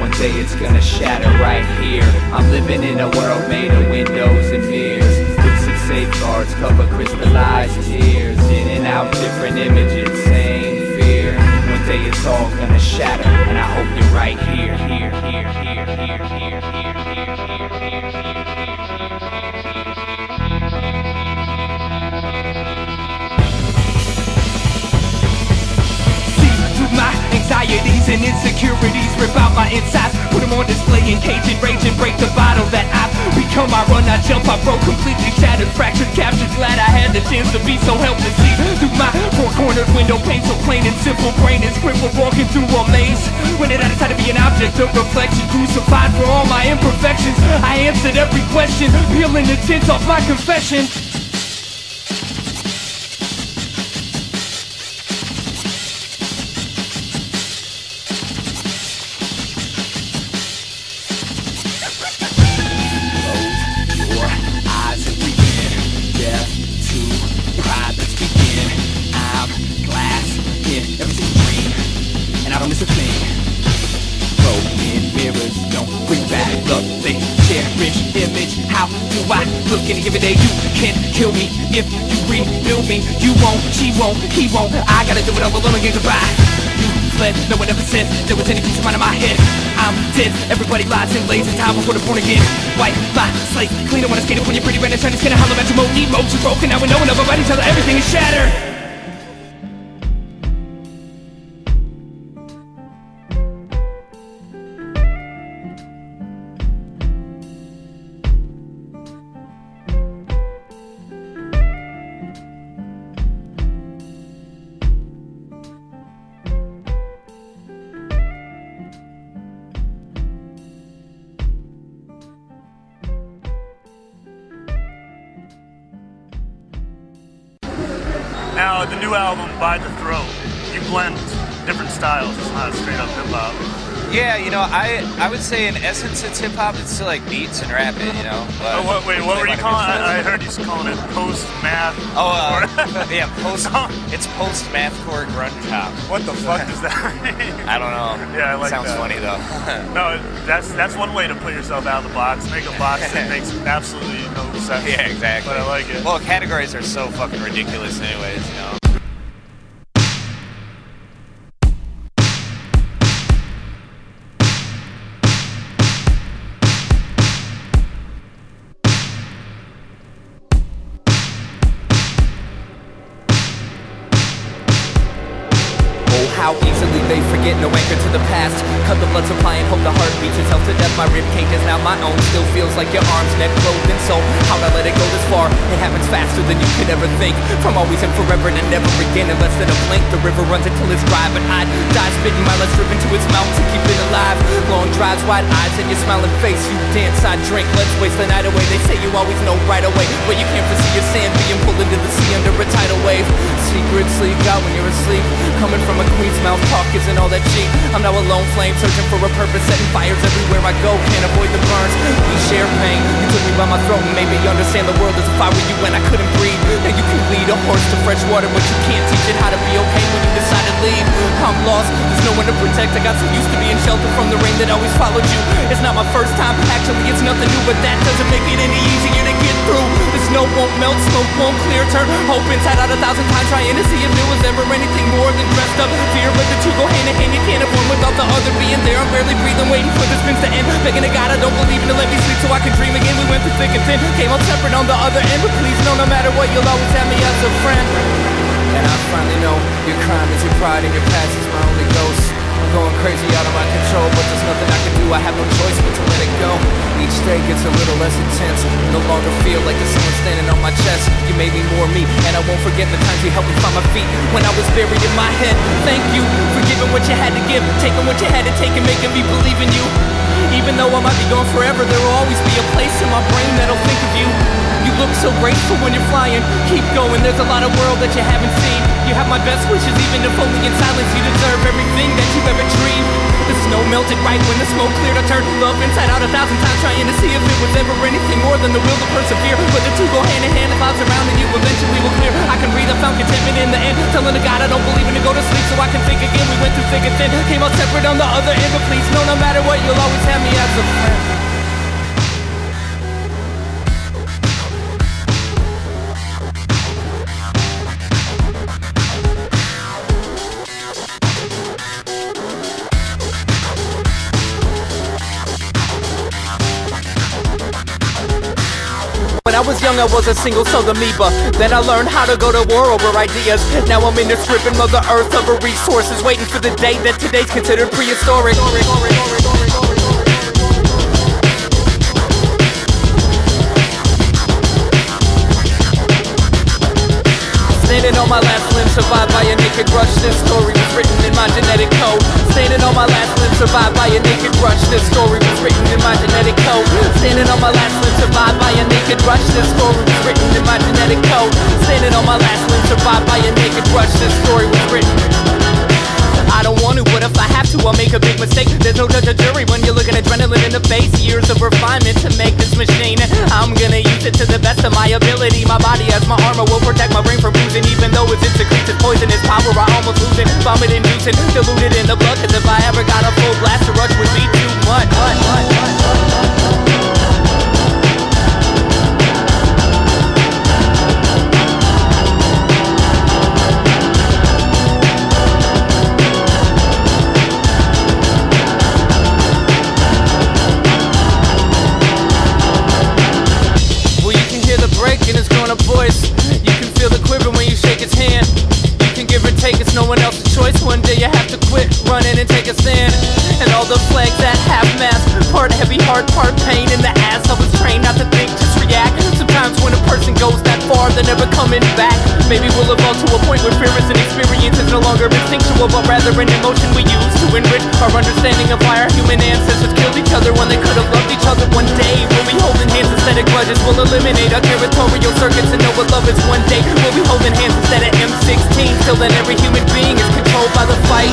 One day it's gonna shatter right here. I'm living in a world made of windows and mirrors. Lucid safeguards cover crystallized tears. In and out different images, same fear. One day it's all gonna shatter, and I hope you're right here, here, here, here, here, here, here, here. My anxieties and insecurities rip out my insides, put them on display in cage and rage and break the bottle that I've become. I run, I jump, I broke, completely shattered, fractured, captured. Glad I had the chance to be so helpless. See through my four-cornered window pane, so plain and simple. Brain is crippled, walking through a maze. When it had time to be an object of reflection, crucified for all my imperfections. I answered every question, peeling the tint off my confession. Any given day you can kill me if you rebuild me. You won't, she won't, he won't. I gotta do it all alone again, goodbye. You fled, no one ever said there was any peace of mind in my head. I'm dead, everybody lies and lays in time before they're born again. Wipe my slate clean, I wanna skate up on your pretty red and shiny skin. I holler at your mode, need modes, you're broken. Now we know enough about each other, everything is shattered. Now, the new album, By the Throat, you blend different styles. It's not straight up hip-hop. Yeah, you know, I would say in essence it's hip-hop. It's still like beats and rapping, you know. But what were you calling it? I heard you calling it post-math. Oh, yeah, it's post-mathcore grunge hop. What the fuck does that mean? I don't know. Yeah, I like Sounds that. funny, though. No, that's one way to put yourself out of the box. Make a box that makes absolutely no sense. Yeah, exactly. But I like it. Well, categories are so fucking ridiculous anyways, you know. How easily they forget, no anchor to the past. Cut the blood supply and hope the heart beats itself to death. My ribcage is now my own, still feels like your arms, neck, clothed and soul. How'd I let it go this far? It happens faster than you could ever think. From always and forever to never again in less than a blink. The river runs until it's dry, but I'd die spitting my lust driven to its mouth to keep it alive. Long drives, wide eyes, and your smiling face. You dance, I drink, let's waste the night away. They say you always know right away, but you can't foresee your sand being pulled into the sea under a tidal wave. Secrets leak out when you're asleep. Coming from a queen's mouth, talk isn't all that cheap. I'm now a lone flame, searching for a purpose, setting fires everywhere I go. Can't avoid the burns, we share pain. You took me by my throat and made me understand the world as if I were you and I couldn't breathe. And you can lead a horse to fresh water, but you can't teach it how to be okay when you decide to leave. I'm lost, there's no one to protect. I got so used to being sheltered from the rain that always followed you. It's not my first time, actually it's nothing new, but that doesn't make it any easier to get through. The snow won't melt, smoke won't clear, turn hope inside out 1,000 times, trying to see if there was ever anything more than dressed up fear. But the two go hand in hand, you can't have one without the other being there. I'm barely breathing, waiting for the spins to end, begging to God I don't believe in to let me sleep so I can dream again. We went through thick and thin, came out separate on the other end, but please know no matter what you'll always have me as a friend. And I finally know your crime is your pride and your past is my only ghost. I'm going crazy out of my control, but there's nothing I can do, I have no choice but to let it go. Each day gets a little less intense, no longer feel like there's someone standing on my chest. You made me more me, and I won't forget the times you helped me find my feet when I was buried in my head. Thank you for giving what you had to give, taking what you had to take and making me believe in you. Even though I might be gone forever, there will always be a place in my brain that'll think of you. You look so graceful when you're flying, keep going, there's a lot of world that you haven't seen. You have my best wishes, even if only in silence. You deserve everything that you've ever dreamed. The snow melted right when the smoke cleared. I turned love inside out 1,000 times, trying to see if it was ever anything more than the will to persevere. But the two go hand in hand, the clouds surrounding you eventually will clear. I can breathe, I found contentment in the end, telling to God I don't believe in to go to sleep so I can think again. We went through thick and thin, came out separate on the other end, but please know no matter what you'll always have me as a friend. When I was young, I was a single-celled amoeba. Then I learned how to go to war over ideas. Now I'm in this stripping Mother Earth of her resources, waiting for the day that today's considered prehistoric. Standing on my last limb, survived by a naked rush. This story was written in my genetic code. Standing on my last limb, survived by a naked rush. This story was written in my genetic code. Standing on my last limb, survived by a naked rush. This story was written in my genetic code. Standing on my last limb, survived by a naked rush. This story was written. I don't want to, but if I have to, I'll make a big mistake. There's no judge or jury when you're looking adrenaline in the face. Years of refinement to make this machine. I'm gonna use it to the best of my ability. My body as my armor will protect my brain from bruising. Even though it secretes its poisonous power, I almost lose it. Vomit inducing, diluted in the blood. Cause if I ever got a full blast, the rush would be too much. In his grown-up voice, you can feel the quiver when you shake his hand. You can give or take, it's no one else's choice. One day you have to quit running and take a stand. And all the flags that half-mast, part heavy heart, part pain in the ass. I was trained not to think, just react. Sometimes when a person goes that far, they're never coming back. Maybe we'll evolve to a point where fear is an experience. It's no longer instinctual, but rather an emotion we use to enrich our understanding of why our human ancestors killed each other when they could have loved each other. One day we'll be holding hands instead of grudges. We'll eliminate our territorial circuits and know what love is. One day we'll be holding hands instead of M16. Till then every human being is controlled by the fight.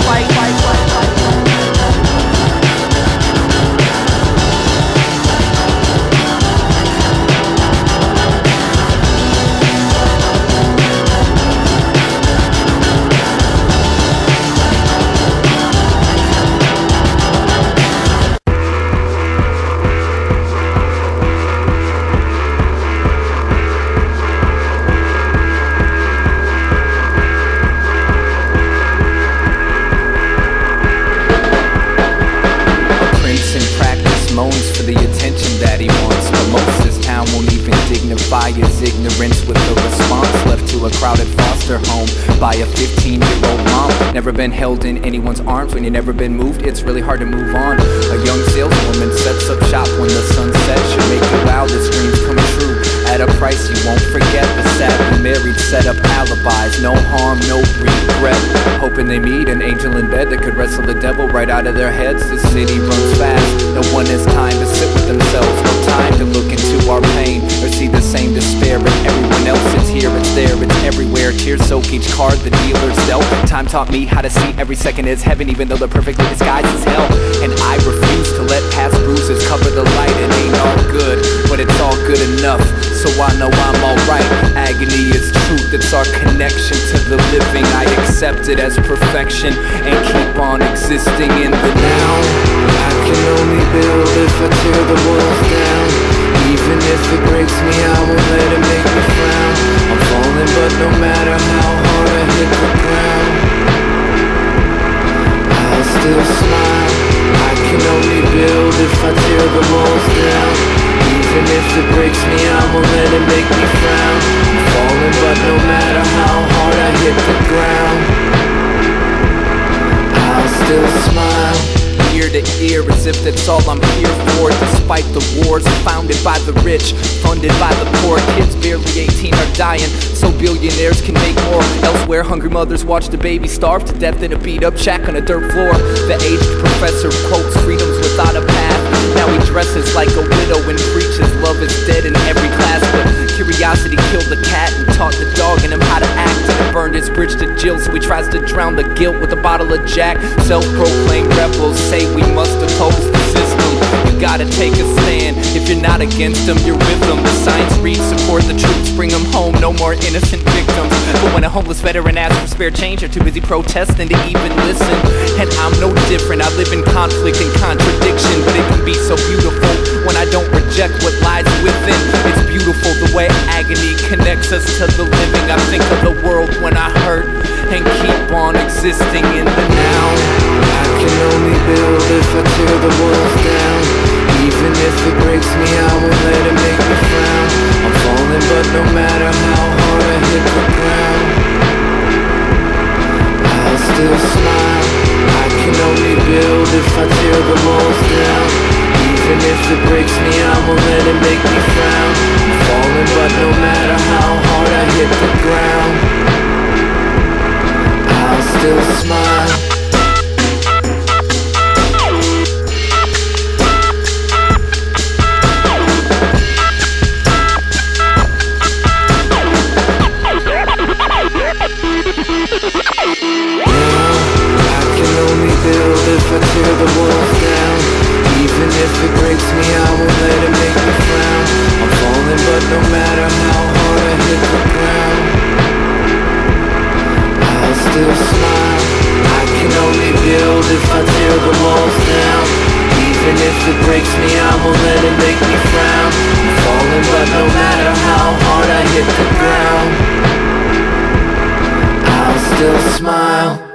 His ignorance with a response left to a crowded foster home by a 15-year-old mom. Never been held in anyone's arms. When you've never been moved, it's really hard to move on. A young saleswoman sets up shop when the sun sets. Should make your wildest dreams come true at a price you won't forget. The sadly married set up alibis, no harm, no regret, hoping they meet an angel in bed that could wrestle the devil right out of their heads. The city runs fast, no one has time to sit with themselves, no time to look into our pain or see the same despair. But everyone else is here, it's there, it's everywhere. Tears soak each card the dealer's dealt. Time taught me how to see every second as heaven, even though they're perfectly disguised as hell. And I refuse to let past bruises cover the light. It ain't all good, but it's all good our connection to the living. I accept it as perfection and keep on existing in the now. I can only build if I tear the walls down. Even if it breaks me, I won't let it make me frown. I'm falling, but no matter how hard I hit the ground, I'll still smile. I can only build if I tear the walls down. Even if it breaks me, I won't let it make me frown. I'm falling, but no matter how hard I hit the ground, I'll still smile. Ear to ear, as if that's all I'm here for. Despite the wars founded by the rich, funded by the poor, kids barely 18 are dying, so billionaires can make more. Elsewhere, hungry mothers watch the baby starve to death in a beat-up shack on a dirt floor. The aged professor quotes freedoms without a path. Now he dresses like a widow and preaches love is dead in every class. But curiosity killed the cat and taught the dog in him how to act, and it burned his bridge to Jill, so he tries to drown the guilt with a bottle of Jack. Self-proclaimed rebels say we must oppose the system. You gotta take a stand. If you're not against them, you're with them. The signs read support the troops, bring them home, no more innocent victims. But when a homeless veteran asks for spare change, they're too busy protesting to even listen. And I'm no different, I live in conflict and contradiction, but it can be so beautiful when I don't reject what lies within. It's beautiful the way agony connects us to the living. I think of the world when I hurt and keep on existing in the now. I can only build if I tear the walls down. Even if it breaks me, I won't let it make me frown. I'm falling, but no matter how hard I hit the ground, I'll still smile. I can only build if I tear the walls down. Even if it breaks me, I won't let it make me frown. I'm falling, but no matter how hard I hit the ground, I'll still smile. If I tear the walls down, even if it breaks me, I won't let it make me frown. I'm falling, but no matter how hard I hit the ground, I'll still smile. I can only build if I tear the walls down. Even if it breaks me, I won't let it make me frown. I'm falling, but no matter how hard I hit the ground, I'll still smile.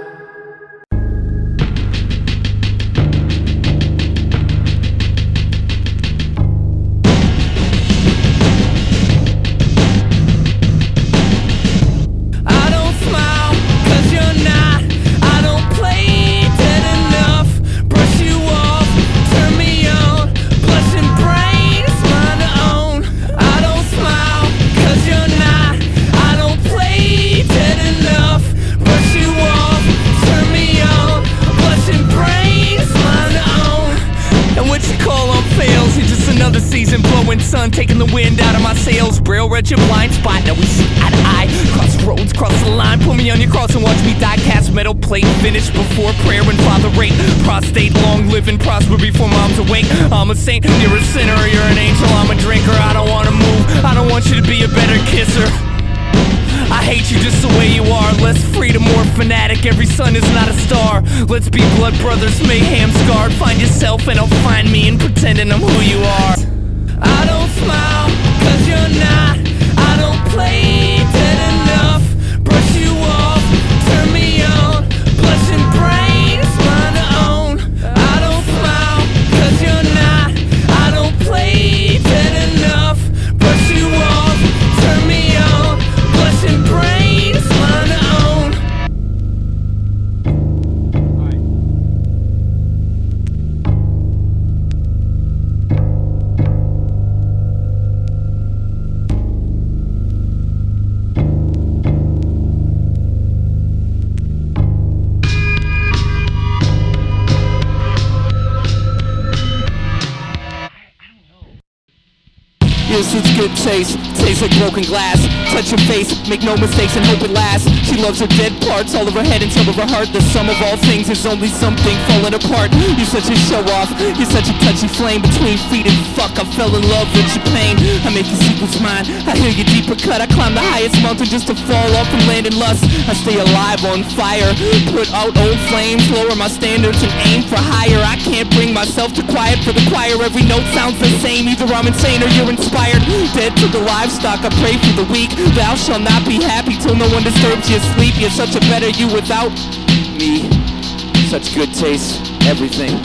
Sun taking the wind out of my sails. Braille read your blind spot. Now we see eye to eye. Cross the roads, cross the line. Put me on your cross and watch me die. Cast metal plate, finish before prayer and father rate. Prostate, long living, prosper before mom's awake. I'm a saint, you're a sinner, you're an angel, I'm a drinker. I don't wanna move, I don't want you to be a better kisser. I hate you just the way you are. Less freedom, more fanatic. Every sun is not a star. Let's be blood brothers, mayhem scarred. Find yourself and I'll find me, and pretending I'm who you are. I don't smile, cause you're not. I don't play dead enough. Brush you off, turn me on. Blushing brain, it's mine to own. I don't smile, cause you're not. I don't play dead enough. Brush you off, turn me on. Blushing brain, it's mine to own. You're such good taste, tastes like broken glass. Touch your face, make no mistakes and hope it lasts. She loves her dead parts, all of her head and some of her heart. The sum of all things is only something falling apart. You're such a show-off, you're such a touchy flame. Between feet and fuck, I fell in love with your pain. I make your secrets mine, I hear your deeper cut. I climb the highest mountain just to fall off and land in lust. I stay alive on fire, put out old flames, lower my standards and aim for higher. I can't bring myself to quiet for the choir. Every note sounds the same, either I'm insane or you're inspired. Dead to the livestock, I pray for the weak. Thou shalt not be happy till no one disturbs your sleep. You're such a better you without me. Such good taste, everything.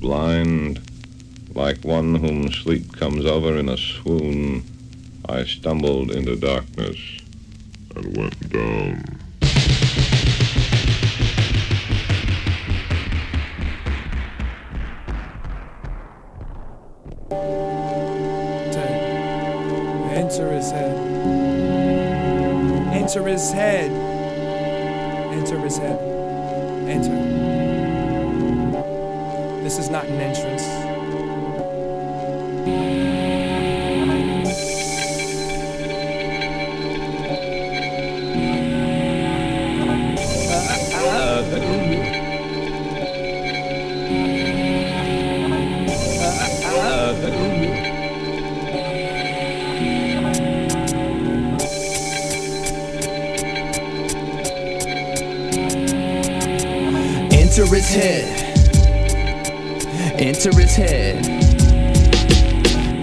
Blind, like one whom sleep comes over in a swoon, I stumbled into darkness and went down. Enter his head. Enter his head. Enter his head. Enter. This is not an entrance. Enter his head. Enter his head.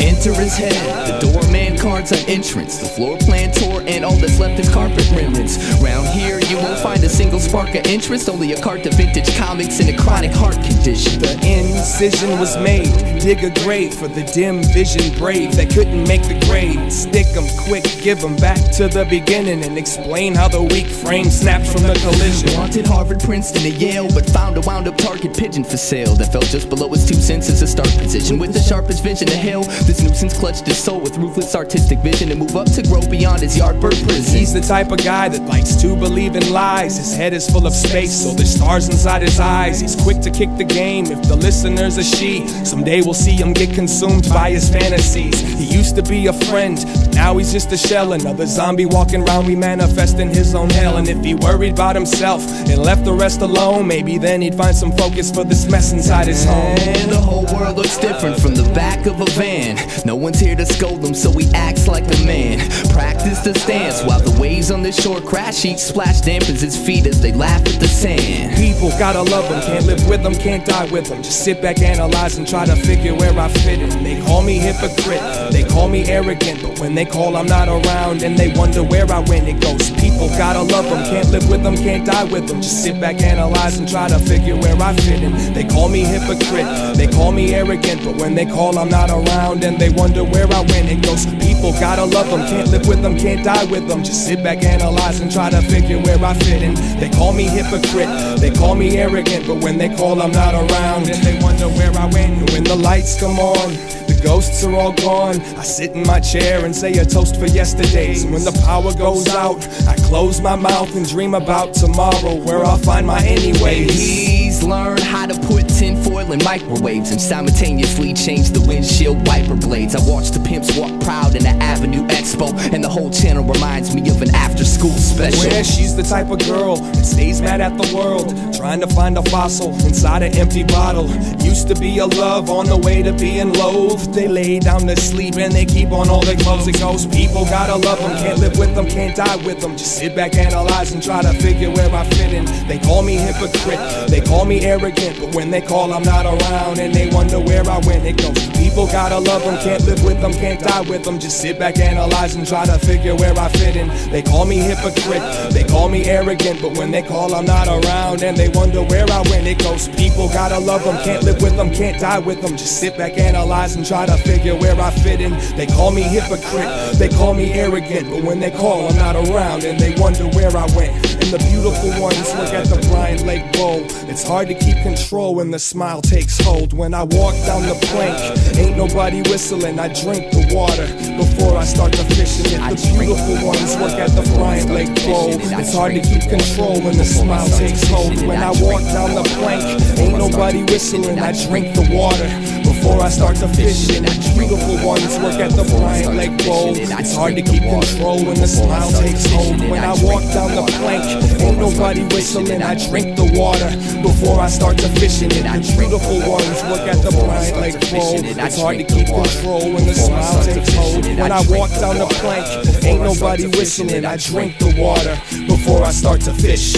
Enter his head. The doorman cards an entrance. The floor plan tour and all that's left is carpet remnants. Round here you won't find a single spark of interest. Only a cart of vintage comics and a chronic heart condition. The incision was made. Dig a grave for the dim vision brave that couldn't make the grade. Stick 'em quick, give 'em back to the beginning, and explain how the weak frame snapped from the collision. Wanted Harvard, Princeton, and Yale, but found a wound-up target pigeon for sale that fell just below his 2 cents as a start position. With the sharpest vision to hell, this nuisance clutched his soul with ruthless artistic vision to move up to grow beyond his yardbird prison. He's the type of guy that likes to believe in lies. His head is full of space, so there's stars inside his eyes. He's quick to kick the game if the listener's a she. Someday we'll see him get consumed by his fantasies. He used to be a friend, but now he's just a shell. Another zombie walking around, remanifesting his own hell. And if he worried about himself and left the rest alone, maybe then he'd find some focus for this mess inside his home. And the whole world looks different from the back of a van. No one's here to scold him, so he acts like a man. Practice the stance while the waves on the shore crash. Each splash dampens his feet as they laugh at the sand. People gotta love them, can't live with them, can't die with them. Just sit back, analyze, and try to figure where I fit in. They call me hypocrite, they call me arrogant, but when they call I'm not around, and they wonder where I went. It goes, people gotta love them, can't live with them, can't die with them. Just sit back, analyze, and try to figure where I fit in. They call me hypocrite, they call me arrogant, but when they call I'm not around, and they wonder where I went. It goes, people gotta love them, can't live with them, can't die with them. Just sit back, analyze, and try to figure where I fit in. They call me hypocrite, they call me arrogant, but when they call I'm not around, and they wonder where I went. And when the lights come on, the ghosts are all gone. I sit in my chair and say a toast for yesterdays. And when the power goes out, I close my mouth and dream about tomorrow, where I'll find my anyways. He's learned how to put tinfoil in microwaves and simultaneously change the windshield wiper blades. I watch the pimps walk proud in the Avenue Expo, and the whole channel reminds me of an after-school special. Where she's the type of girl that stays mad at the world, trying to find a fossil inside an empty bottle. Used to be a love on the way to being loathed. They lay down to sleep and they keep on all their clothes. It goes, people gotta love them, can't live with them, can't die with them. Just sit back, analyze, and try to figure where I fit in. They call me hypocrite, they call me arrogant, but when they call I'm not around, and they wonder where I went. It goes, people gotta love them, can't live with them, can't die with them. Just sit back, analyze, and try to figure where I fit in. They call me hypocrite, they call me arrogant, but when they call I'm not around, and they wonder where I went. It goes, people gotta love them, can't live with them, can't die with them. Just sit back, analyze, and try to figure where I fit in. They call me hypocrite, they call me arrogant, but when they call I'm not around, and they wonder where I went. and the beautiful ones look at the Bryant Lake Bowl. It's hard to keep control when the smile takes hold. When I walk down the plank, ain't nobody whistling. I drink the water before I start to fishing it. The beautiful ones look at the Bryant Lake Bowl. It's hard to keep control when the smile takes hold. When I walk down the plank, ain't nobody whistling. I drink the water before I start to fish it. The beautiful ones look at the Bryant Lake Bowl. It's hard to keep control when the smile takes hold. When I walk down the plank, ain't nobody whistling. I drink the water before I start to fishing it. The beautiful ones look at the Bryant Lake Bowl. It's hard to keep control when the smile takes hold. When I walk down the plank, ain't nobody whistling. I drink the water before I start to fish.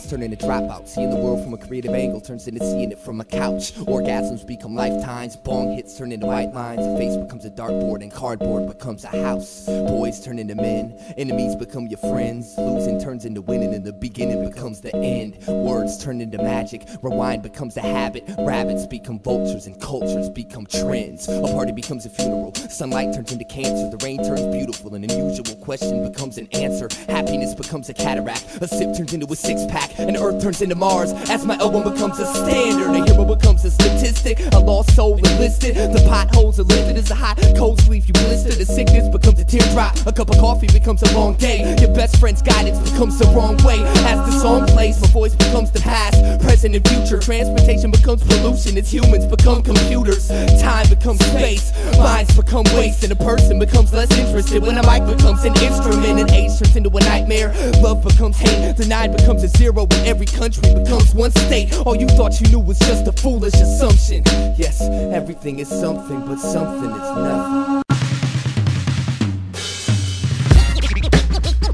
Turn into dropouts. Seeing the world from a creative angle turns into seeing it from a couch. Orgasms become lifetimes. Bong hits turn into white lines. A face becomes a dartboard and cardboard becomes a house. Boys turn into men. Enemies become your friends. Losing turns into winning and the beginning becomes the end. Words turn into magic. Rewind becomes a habit. Rabbits become vultures and cultures become trends. A party becomes a funeral. Sunlight turns into cancer. The rain turns beautiful. An unusual question becomes an answer. Happiness becomes a cataract. A sip turns into a six-pack. And Earth turns into Mars as my album becomes a standard. A hero becomes a statistic. A lost soul enlisted. The potholes are lifted as a hot cold leaf you blister. The sickness becomes a teardrop. A cup of coffee becomes a long day. Your best friend's guidance becomes the wrong way. As the song plays, my voice becomes the past, present and future. Transportation becomes pollution as humans become computers. Time becomes space. Minds become waste. And a person becomes less interested when a mic becomes an instrument. And age turns into a nightmare. Love becomes hate. The 9 becomes a 0. When every country becomes one state, all you thought you knew was just a foolish assumption. Yes, everything is something, but something is nothing.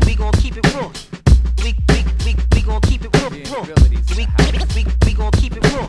We gon' keep it raw. We gon' keep it raw. We gon' keep it raw.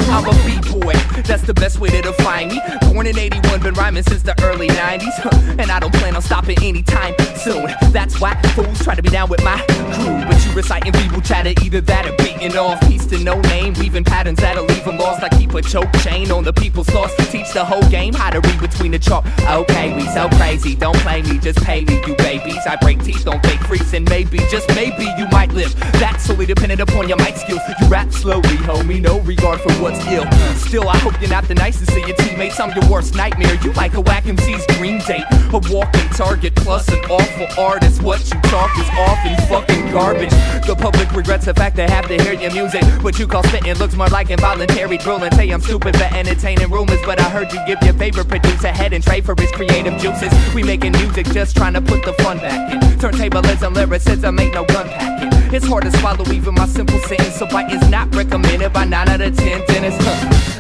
I'm a B-boy, that's the best way to define me. Born in 81, been rhyming since the early 90s. And I don't plan on stopping anytime soon. That's why fools try to be down with my crew. But you reciting people chatter, either that or beating off. Piece to no name, weaving patterns that'll leave them lost. I keep a choke chain on the people's thoughts. Teach the whole game how to read between the chalk. Okay, we so crazy, don't play me, just pay me, you babies. I break teeth on fake freaks and maybe, just maybe, you might live. That's solely dependent upon your mic skills. You rap slowly, homie, no regard for what's ill. Still, I hope you're not the nicest of your teammates. I'm your worst nightmare. You like a whack MC's dream date. A walking target plus an awful artist. What you talk is often fucking garbage. The public regrets the fact they have to hear your music. What you call spitting looks more like involuntary drooling. Say I'm stupid for entertaining rumors, but I heard you give your favorite producer head and trade for his creative juices. We making music just trying to put the fun back in. Turntablism, lyricism ain't no gun packing. It's hard to swallow even my simple sentence. So bite is not recommended by 9 out of 10 dentists.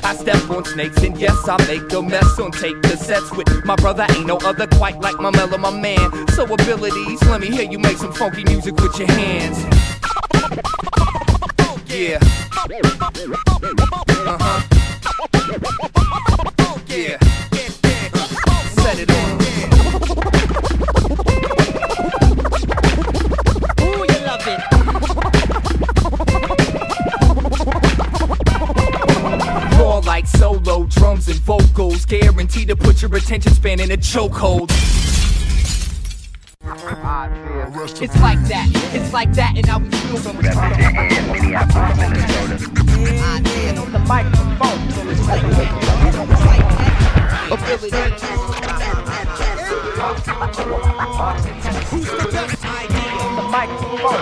I step on snakes and yes, I make a mess on tape cassettes with my brother. Ain't no other quite like my mellow, my man. So abilities, let me hear you make some funky music with your hands. Yeah. Yeah. Set it on. Ooh, you love it. Raw like solo drums and vocals, guaranteed to put your attention span in a chokehold. It's like that, and now we feel from the on the microphone. Who's the best idea on the microphone?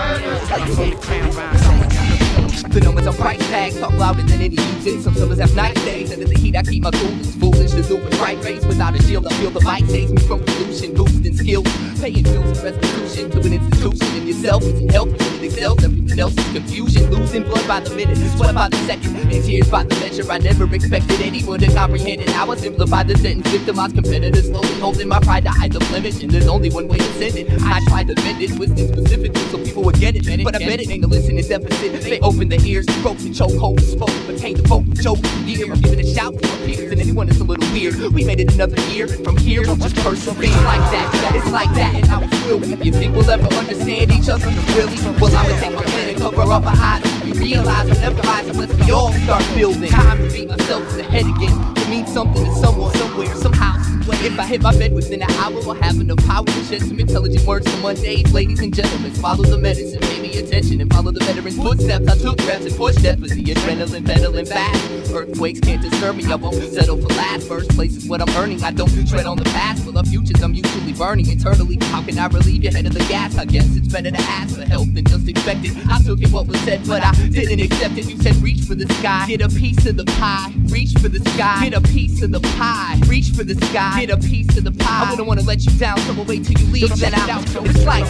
The numbers are price tags, talk louder than any music. Some summers have nice days, under the heat I keep my cool. It's foolish to do it right face without a shield. I feel the mic saves me from pollution, boosting gain skills. Paying bills and restitution to an institution in yourself isn't healthy. It excels, everything else is confusion. Losing blood by the minute, sweat by the second, and tears by the measure. I never expected anyone to comprehend it. How I simplify the sentence, victimized competitors, slowly holding my pride to hide the blemish. And there's only one way to send it. I tried to bend it, twisting specifically so people would get it. But I bet it ain't a listening deficit. They open their ears, broke the chokehold, spoke, became the vocal joke. Here, I'm giving a shout to my peers and anyone that's a little weird. We made it another year, and from here we'll just persevere. It's like that, it's like that, and how it will be. You think we'll ever understand each other? Really? Well, I'ma take my plan and cover up our eyes. We realize whenever eyes unless we all start building. Time to beat myself to the head again. To mean something to someone, somewhere, somehow. But if I hit my bed within an hour, I'll have enough power to shed some intelligent words for Mondays. Ladies and gentlemen, follow the medicine, pay me attention, and follow the veteran's footsteps. I took reps and pushed that for the adrenaline, pedaling fast. Earthquakes can't disturb me, I won't settle for last. First place is what I'm earning, I don't tread on the past. For the futures I'm usually burning internally. How can I relieve your head of the gas? I guess it's better to ask for help than just expect it. I took it what was said, but I didn't accept it. You said reach for the sky, get a piece of the pie. Reach for the sky, get a piece of the pie. Reach for the sky, get a piece of the pie. I wouldn't want to let you down, so I'll wait till you leave. Then out. It's like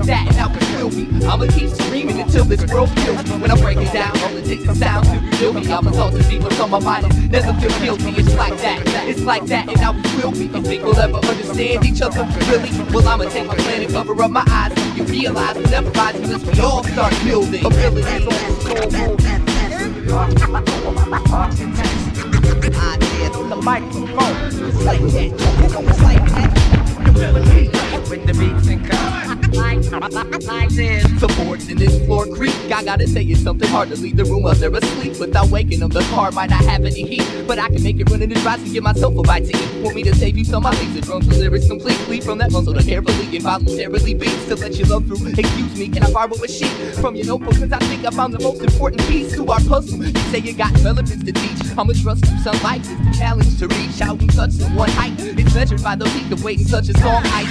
that, and how it will be. I'ma keep screaming until this world kills me. When I break it down, all it takes is sound to reveal me. I'ma talk to see what's on my mind and never feel guilty. It's like that, and how it will be. You think we'll ever understand each other? Really? Well, I'ma take my plan and cover up my eyes. You realize we'll never rise unless we all start building abilities. The microphone, it's like that. When the beats and like this. The boards in this floor creak. I gotta say it's something hard to leave the room while they're asleep without waking them. The car might not have any heat, but I can make it run in the drive to give myself a bite to eat. Want me to save you some? I leave the drums the lyrics completely from that muscle to carefully involuntarily beats to let you love through. Excuse me, can I borrow a sheet from your notebook? Cause I think I found the most important piece to our puzzle. You say you got relevance to teach. How much rust through sunlight is the challenge to reach out and touch someone height. It's measured by the peak of weight such as long ice.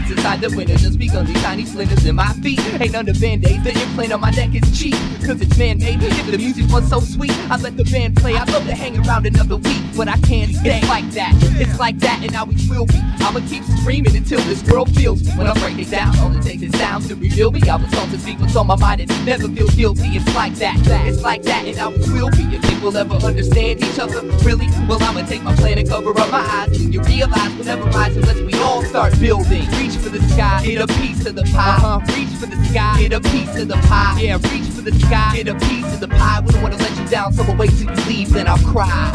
Inside the winter just begun these tiny splinters in my feet. Ain't under band-aids, the implant on my neck is cheap. Cause it's man-made, if the music was so sweet I let the band play, I'd love to hang around another week. But I can't stay. It's like that, and how it will be. I'ma keep screaming until this world feels me. When I break it down, all it takes is sound to reveal me. I was taught to speak what's on my mind and never feel guilty. It's like that, and how it will be. You think we'll ever understand each other? Really? Well, I'ma take my plan and cover up my eyes. And you realize we'll never rise unless we all start building. Reach for the sky, get a piece of the pie. Reach for the sky, get a piece of the pie. Yeah, reach for the sky, get a piece of the pie. Wouldn't wanna let you down, so I'll wait till you leave, then I'll cry.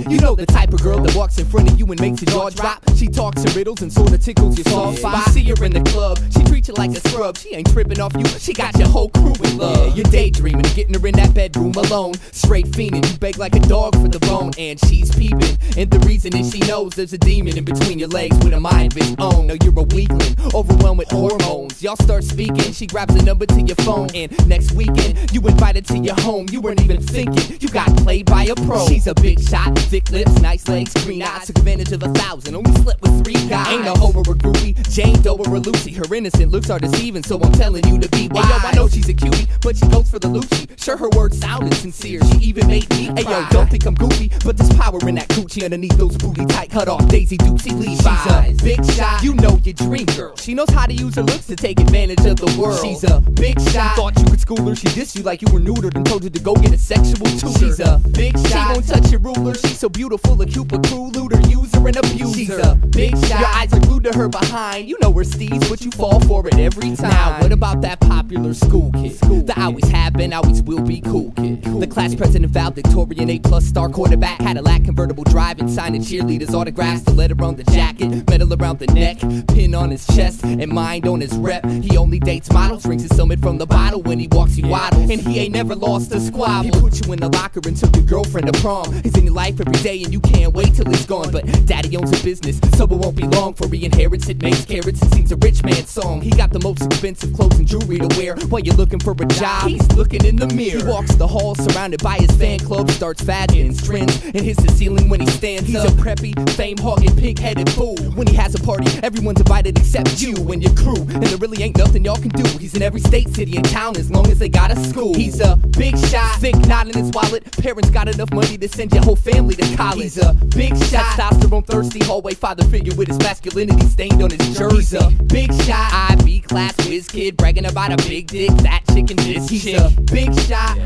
You know the type of girl that walks in front of you and makes your jaw drop. She talks in riddles and sorta tickles your soft spot. See her in the club, she treats you like a scrub. She ain't tripping off you, she got your whole crew in love. Yeah, you're daydreaming, getting her in that bedroom alone. Straight fiending, you beg like a dog for the bone. And she's peeping, and the reason is she knows there's a demon in between your legs with a mind of its own. Now you're a weakling, overwhelmed with hormones. Y'all start speaking, she grabs a number to your phone. And next weekend, you invite her to your home. You weren't even thinking, you got played by a pro. She's a big shot, thick lips, nice legs, green eyes. Took advantage of 1,000, only slept with 3 guys. Ain't a hoe or a groupie, Jane Doe or a Lucy. Her innocent looks are deceiving, so I'm telling you to be wise. Hey yo, I know she's a cutie, but she goes for the Lucci. Sure, her words sounded sincere, she even made me cry. Hey yo, don't think I'm goofy, but there's power in that coochie. Underneath those booty tight cut off Daisy Dukesy Levi's. She's a big shot, you know your dream girl. She knows how to use her looks to take advantage of the world. She's a big shot, thought you could school her. She dissed you like you were neutered and told you to go get a sexual tutor. She's a big shot, she won't touch your ruler. She's so beautiful, a cupid crew, looter, user and abuser. She's a big shot, your eyes are glued to her behind. You know her steez, but you fall for it every time. Now what about that popular school kid? That always have been, always will be cool kid. The class president, valedictorian, A+ star quarterback, Cadillac convertible driving, signing cheerleaders autographs, the letter on the jacket, medal around the neck, pin on his chest, and mind on his rep. He only dates models, drinks his summit from the bottle. When he walks, he waddles, and he ain't never lost a squabble. He put you in the locker and took your girlfriend to prom. He's in your life every day, and you can't wait till he's gone. But daddy owns a business, so it won't be long for he inherits it, makes carrots, and sings a rich man's song. He got the most expensive clothes and jewelry to wear. While you're looking for a job, he's looking in the mirror. He walks the halls surrounded by his fan club, starts fagging trends and hits the ceiling when he stands up. He's a preppy, fame-hogging, pig-headed fool. When he has a party, everyone's invited except you and your crew, and there really ain't nothing y'all can do. He's in every state, city, and town as long as they got a school. He's a big shot, think not in his wallet. Parents got enough money to send your whole family to college. He's a big shot, testosterone thirsty, hallway father figure with his masculinity stained on his jersey. He's a big shot, IB class whiz kid, bragging about a big dick, fat chicken, this chick. He's a big shot.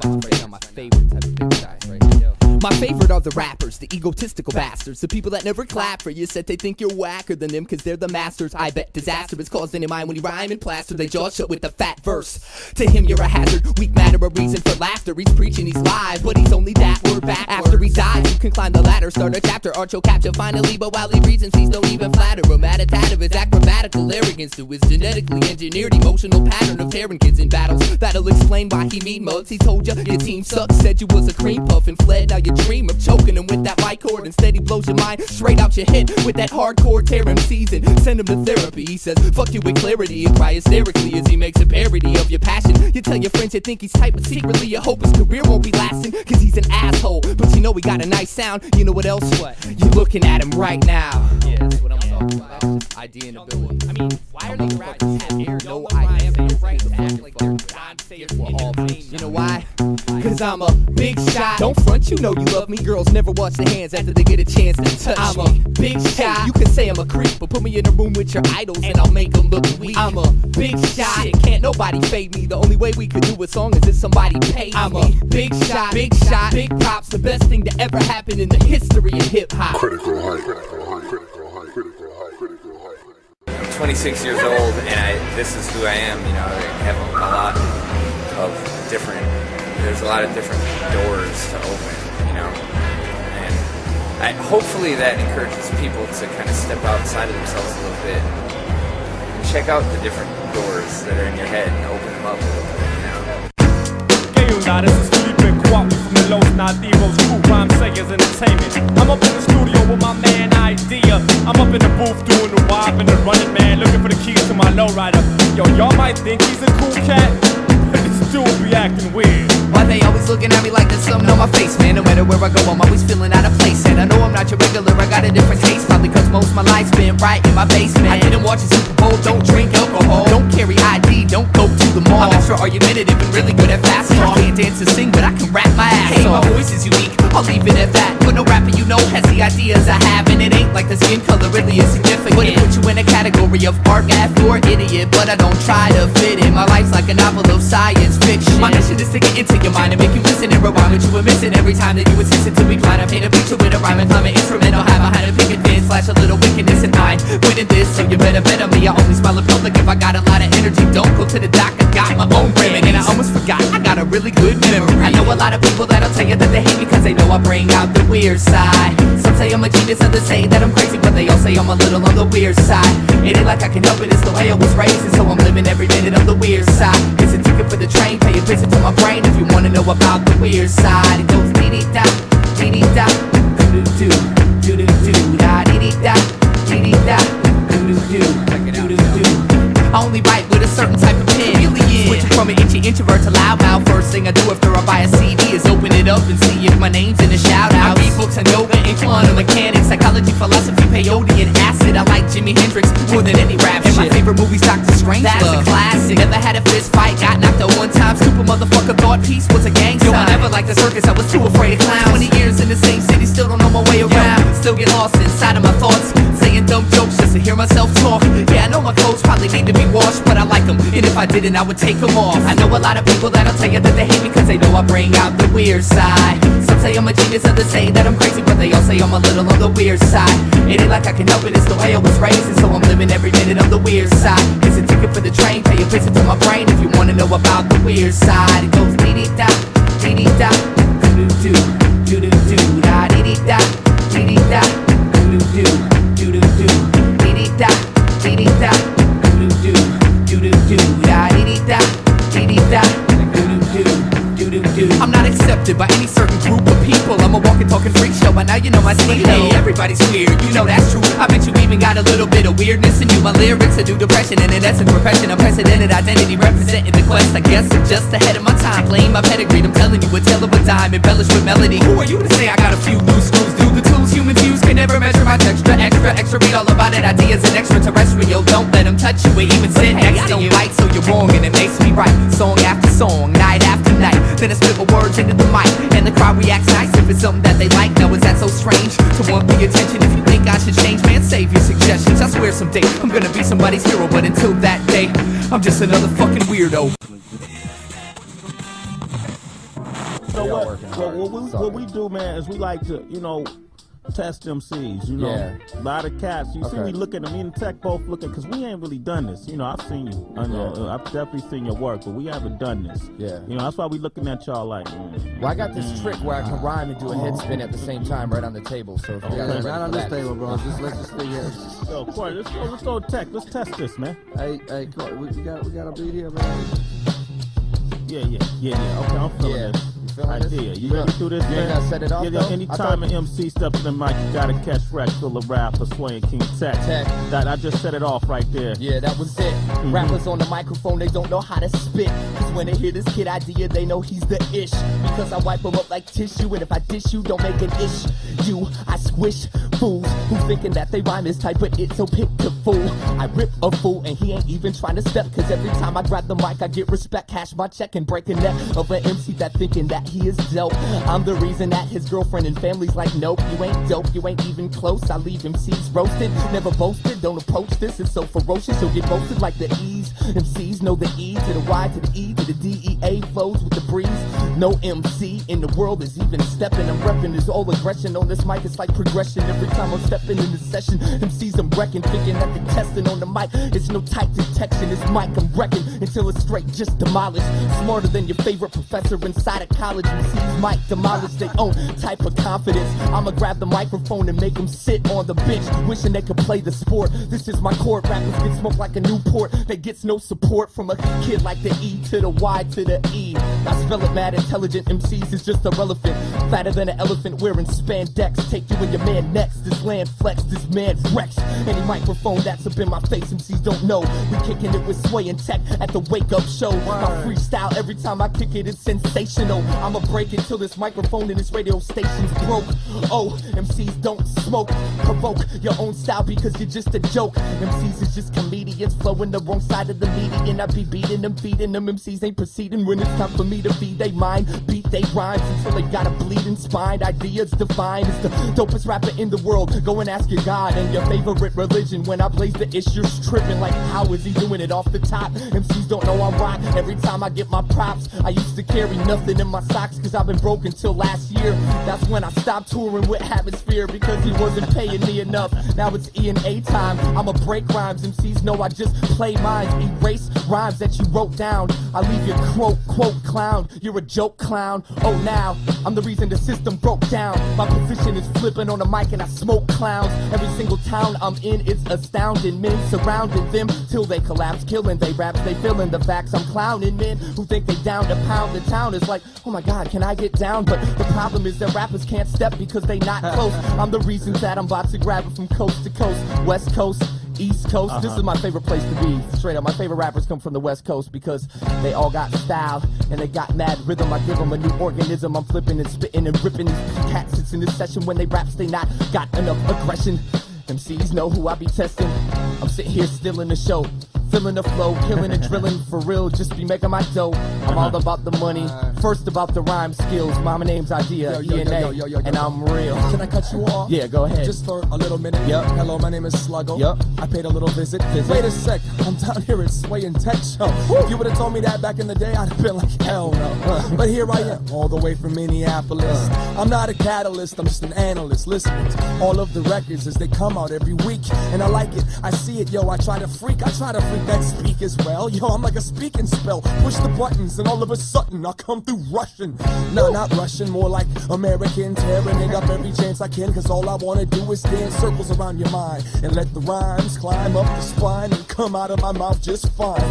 I'm breaking on my favorite type of big shots right here. My favorite are the rappers, the egotistical bastards, the people that never clap for you, said they think you're whacker than them cause they're the masters. I bet disaster is caused in your mind when you rhyme and plaster they jaw shut with the fat verse. To him you're a hazard, weak matter, a reason for laughter. He's preaching, he's live, but he's only that word back. After he dies, you can climb the ladder, start a chapter, arch your capture finally, but while he reasons, he's don't even flatter him. At a tat of his acrobatical arrogance to his genetically engineered emotional pattern of tearing kids in battles. That'll explain why he mean mugs. He told you your team sucks, said you was a cream puff and fled. Now you dream of choking him with that mic cord. Instead he blows your mind straight out your head with that hardcore tear him season. Send him to therapy. He says fuck you with clarity and cry hysterically as he makes a parody of your passion. You tell your friends you think he's tight, but secretly you hope his career won't be lasting cause he's an asshole. But you know he got a nice sound. You know what else? What? You're looking at him right now. Yeah, that's what I'm talking about. Idea and ability. I mean, why are they rappers have hair? No idea. They're right to act like they're you know why? Cause I'm a big shot. Don't front, you know you love me. Girls never wash their hands after they get a chance to touch me. I'm a big shot. You can say I'm a creep, but put me in a room with your idols and I'll make them look weak. I'm a big shot. Shit, can't nobody fade me. The only way we could do a song is if somebody paid me. I'm a big shot, big shot, big props. The best thing to ever happen in the history of hip hop. Critical height, critical height, critical height, critical height, critical height. I'm 26 years old, and this is who I am. You know, I have a lot of different. There's a lot of different doors to open. You know, and hopefully that encourages people to kind of step outside of themselves a little bit and check out the different doors that are in your head and open them up a little bit. You know. Hey, you know, this is Felipe Kwame from the Los Nativos Crew, Rhyme Sayers Entertainment. I'm up in the studio with my man Eyedea. I'm up in the booth doing the wop and the running man, looking for the keys to my lowrider. Yo, y'all might think he's a cool cat, but this dude be acting weird. Why they always looking at me like there's something on my face, man? No matter where I go, I'm always feeling out of place. And I know I'm not your regular, I got a different taste. Probably cause most of my life's been right in my basement. I didn't watch a Super Bowl, don't drink alcohol, don't carry ID, don't go to the mall. I'm extra argumentative and really good at fast talk. I can't dance or sing, but I can rap my ass off. My voice is unique, I'll leave it at that. But no rapper you know has the ideas I have, and it ain't like the skin color really is significant. But it puts you in a category of art guy or idiot, but I don't try to fit in. My life's like a novel of science fiction. My mission is to get into your mind and make you listen and rewind what you were missing every time that you insist until we climb. I paint a picture with a rhyme and climb an instrumental, have a hand to pick a dance, slash a little wickedness in mind. Winning this, so you better bet on me. I only smile in public if I got a lot of energy. Don't go to the doc, I got my own remedy. And I almost forgot, I got a really good memory. I know a lot of people that'll tell you that they hate me cause they know I bring out the weird side. Some say I'm a genius, others say that I'm crazy, but they all say I'm a little on the weird side. It ain't like I can help it, it's the way I was raised, and so I'm living every minute of the weird side. It's a ticket for the train, pay a visit to my brain if you wanna know about the weird side. It goes dee-dee-da, dee-dee-da, doo-doo-doo, doo-doo-doo, da dee-dee-da, dee-dee-da, doo-doo-doo, doo-doo-doo. I only write with a certain type of pen. Switching from an introvert to loudmouth. First thing I do after I buy a CD is open it up and see if my name's in a shout out. I read books on yoga and quantum mechanics, psychology, philosophy, peyote, and acid. I like Jimi Hendrix more than any rap shit. And my favorite movie's Dr. Strange. That's a classic. Never had a fist fight, got knocked out one time. Stupid motherfucker thought peace was a gang sign. Yo, I never liked the circus, I was too afraid of clowns. 20 years in the same city, still don't know my way around. Still get lost inside of my thoughts, saying dumb jokes just to hear myself talk. Yeah, I know my clothes probably need to be washed, but I like them, and if I didn't, I would take them off. I know a lot of people that'll tell you that they hate me cause they know I bring out the weird side. Some say I'm a genius, others say that I'm crazy, but they all say I'm a little on the weird side. It ain't like I can help it, it's the way I was raised, and so I'm living every minute of the weird side. It's a ticket for the train, pay a visit to my brain if you wanna know about the weird side. It goes dee-dee-da, dee-dee-da, doo-doo-doo, doo-doo-doo, da dee-dee-da, dee-dee-da, doo-doo-doo, doo-doo-doo, dee-dee-da, dee-dee-da, doo-doo-doo, doo-doo-doo, da dee-dee-da, dee-dee-da, doo-doo-doo. I'm not accepted by any certain group of people. I'm a walking, talking freak show, but now you know my speed. Hey, everybody's weird, you know that's true. I bet you even got a little bit of weird with my lyrics, I do depression, and in essence repression, unprecedented identity representing the quest. I guess I'm just ahead of my time, claim my pedigree. I'm telling you a tale of a dime, embellished with melody. Who are you to say I got a few loose screws? Do the tools humans use can never measure my texture. Extra, read all about it. Ideas and extraterrestrial. Don't let them touch you or even sit next to you. I don't bite, so you're wrong, and it makes me right. Song after song, night after night. Then I spit my words into the mic, and the crowd reacts nice if it's something that they like. Now is that so strange to want the attention? If you think I should change, man, save your suggestions. I swear someday I'm gonna be somebody's hero, but until that day, I'm just another fucking weirdo. So what we do, man, is we like to, test MCs, a lot of cats. You see me looking at me and Tech both looking, because we ain't really done this. I've seen you. I've definitely seen your work, but we haven't done this. Yeah. That's why we looking at y'all like. Well, I got this trick where I can rhyme and do a head spin at the same time right on the table. So if you guys are not on ready for this that. table, bro. Let's just stay here. Yo, Corey, let's go Tech. Let's test this, man. Hey, Corey, we got a beat here, man. Yeah. Okay, I'm feeling this. Eyedea. You ready to do this, man? You ain't gotta set it off, though? Anytime an MC steps in the mic, you gotta catch wreck, fill a rap, or swaying King Tech. That I just set it off right there. Yeah, that was it. Rappers on the microphone, they don't know how to spit. Cause when they hear this kid Eyedea, they know he's the ish. Because I wipe them up like tissue, and if I dish you, don't make an ish. I squish fools who thinking that they rhyme is tight, but it's so pitiful. I rip a fool, and he ain't even trying to step. Cause every time I grab the mic, I get respect, cash my check, and break a neck of an MC that thinking that he is dope. I'm the reason that his girlfriend and family's like, nope, you ain't dope, you ain't even close. I leave MCs roasted, never boasted, don't approach this, it's so ferocious, he'll get roasted like the E's. MCs know the E to the Y to the E to the DEA flows with the breeze. No MC in the world is even stepping. I'm repping his all aggression on this mic, it's like progression. Every time I'm stepping in the session, MCs I'm wrecking, thinking that the testing on the mic, it's no tight detection. This mic I'm wrecking until it's straight just demolished. Smarter than your favorite professor inside of college. MCs might demolish their own type of confidence. I'ma grab the microphone and make them sit on the bench, wishing they could play the sport. This is my court. Rappers get smoked like a Newport. They gets no support from a kid like the E to the Y to the E. I spell it mad intelligent. MCs is just irrelevant. Fatter than an elephant wearing spandex. Take you and your man next. This land flex, this man wrecks. Any microphone that's up in my face, MCs don't know. We kicking it with Sway and Tech at the wake up show. My freestyle, every time I kick it, it's sensational. I'ma break it till this microphone and this radio station's broke. Oh, MCs don't smoke. Provoke your own style because you're just a joke. MCs is just comedians flowing the wrong side of the median. I be beating them, feeding them. MCs ain't proceeding when it's time for me to feed they mind. Beat they rhymes until they got a bleeding spine. Ideas defined as the dopest rapper in the world. Go and ask your God and your favorite religion. When I blaze the issues tripping like how is he doing it off the top? MCs don't know I'm rock. Every time I get my props, I used to carry nothing in my socks cause I've been broke until last year. That's when I stopped touring with Hemisphere because he wasn't paying me enough. Now it's E&A time. I'ma break rhymes. MCs know I just play minds. Erase rhymes that you wrote down. I leave you quote clown. You're a joke clown. Oh now I'm the reason the system broke down. My position is flipping on the mic and I smoke clowns. Every single town I'm in it's astounding. Men surrounding them till they collapse. Killing they raps. They feeling the facts. I'm clowning men who think they down to pound. The town is like, oh my god, can I get down? But the problem is that rappers can't step because they not close. I'm the reason that I'm about to grab it from coast to coast. West Coast, East Coast, this is my favorite place to be. Straight up, my favorite rappers come from the West Coast because they all got style and they got mad rhythm. I give them a new organism. I'm flipping and spitting and ripping these cats. It's in this session when they raps, they not got enough aggression. MCs know who I be testing. I'm sitting here still in the show, feeling the flow, killing and drilling for real, just be making my dough. I'm all about the money, first about the rhyme skills. Mama name's Eyedea, E&A, and I'm real. Can I cut you off? Yeah, go ahead. Just for a little minute. Yep. Hello, my name is Sluggo. Yep. I paid a little visit. Wait a sec, I'm down here at Sway and Tech Show. If you would have told me that back in the day, I'd have been like, hell no. But here I am, all the way from Minneapolis. I'm not a catalyst, I'm just an analyst, listening to all of the records as they come out every week. And I like it, I see it, yo, I try to freak that speak as well. Yo, I'm like a speaking spell. Push the buttons and all of a sudden I come through Russian. No, not Russian, more like American. Tearing it up every chance I can, cause all I wanna do is dance circles around your mind and let the rhymes climb up the spine and come out of my mouth just fine.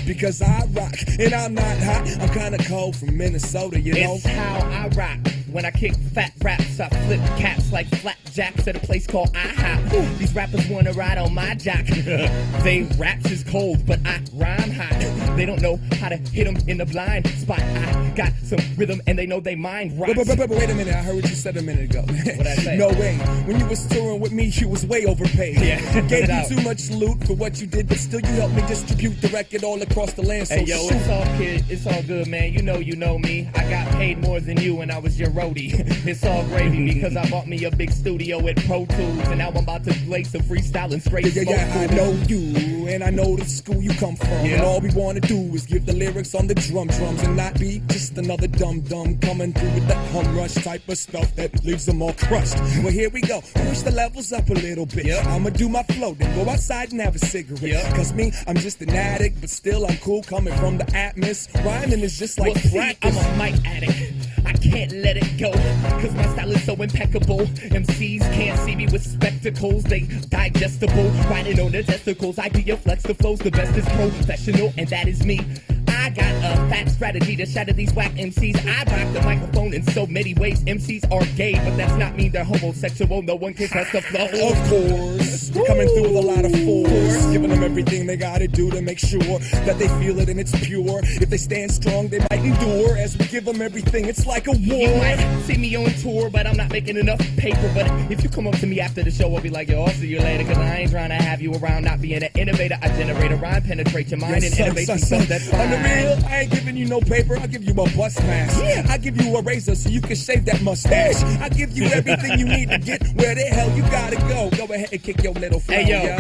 Because I rock, and I'm not hot, I'm kinda cold from Minnesota, you know. It's how I rock. When I kick fat raps, I flip caps like flapjacks at a place called IHOP. These rappers wanna ride on my jock. They raps is cold, but I rhyme hot. They don't know how to hit them in the blind spot. I got some rhythm and they know they mind rocks. But wait a minute, I heard what you said a minute ago. What'd I say? No way. When you was touring with me, you was way overpaid. Yeah, Gave you too much loot for what you did, but still you helped me distribute the record all across the land. So hey yo, it's all kid, it's all good, man. You know me. I got paid more than you when I was your roadie. It's all gravy because I bought me a big studio at Pro Tools, and now I'm about to play some freestyling straight. Yeah, I know you, and I know the school you come from. And all we wanna do is give the lyrics on the drums, and not be just another dumb coming through with that hum rush type of stuff that leaves them all crushed. Well, here we go. Push the levels up a little bit. I'ma do my flow, then go outside and have a cigarette. Cause me, I'm just an addict, but still I'm cool coming from the atmos. Rhyming is just like practice. I'm a mic addict. I can't let it go, cause my style is so impeccable. MCs can't see me with spectacles, they digestible. Riding on the testicles, Eyedea flex the flows, the best is professional, and that is me. I got a fat strategy to shatter these whack MCs. I rock the microphone in so many ways. MCs are gay, but that's not mean they're homosexual. No one can test the flow. Of course, we're coming through with a lot of force, giving them everything they gotta do to make sure that they feel it and it's pure. If they stand strong, they might endure. As we give them everything, it's like a war. You might see me on tour, but I'm not making enough paper. But if you come up to me after the show, I'll be like, yo, I'll see you later, cause I ain't trying to have you around. Not being an innovator, I generate a rhyme, penetrate your mind, and innovate some stuff that's fine. I ain't giving you no paper, I'll give you a bus pass. Yeah. I'll give you a razor so you can shave that mustache. I'll give you everything you need to get where the hell you gotta go. Go ahead and kick your little flow, hey, yo.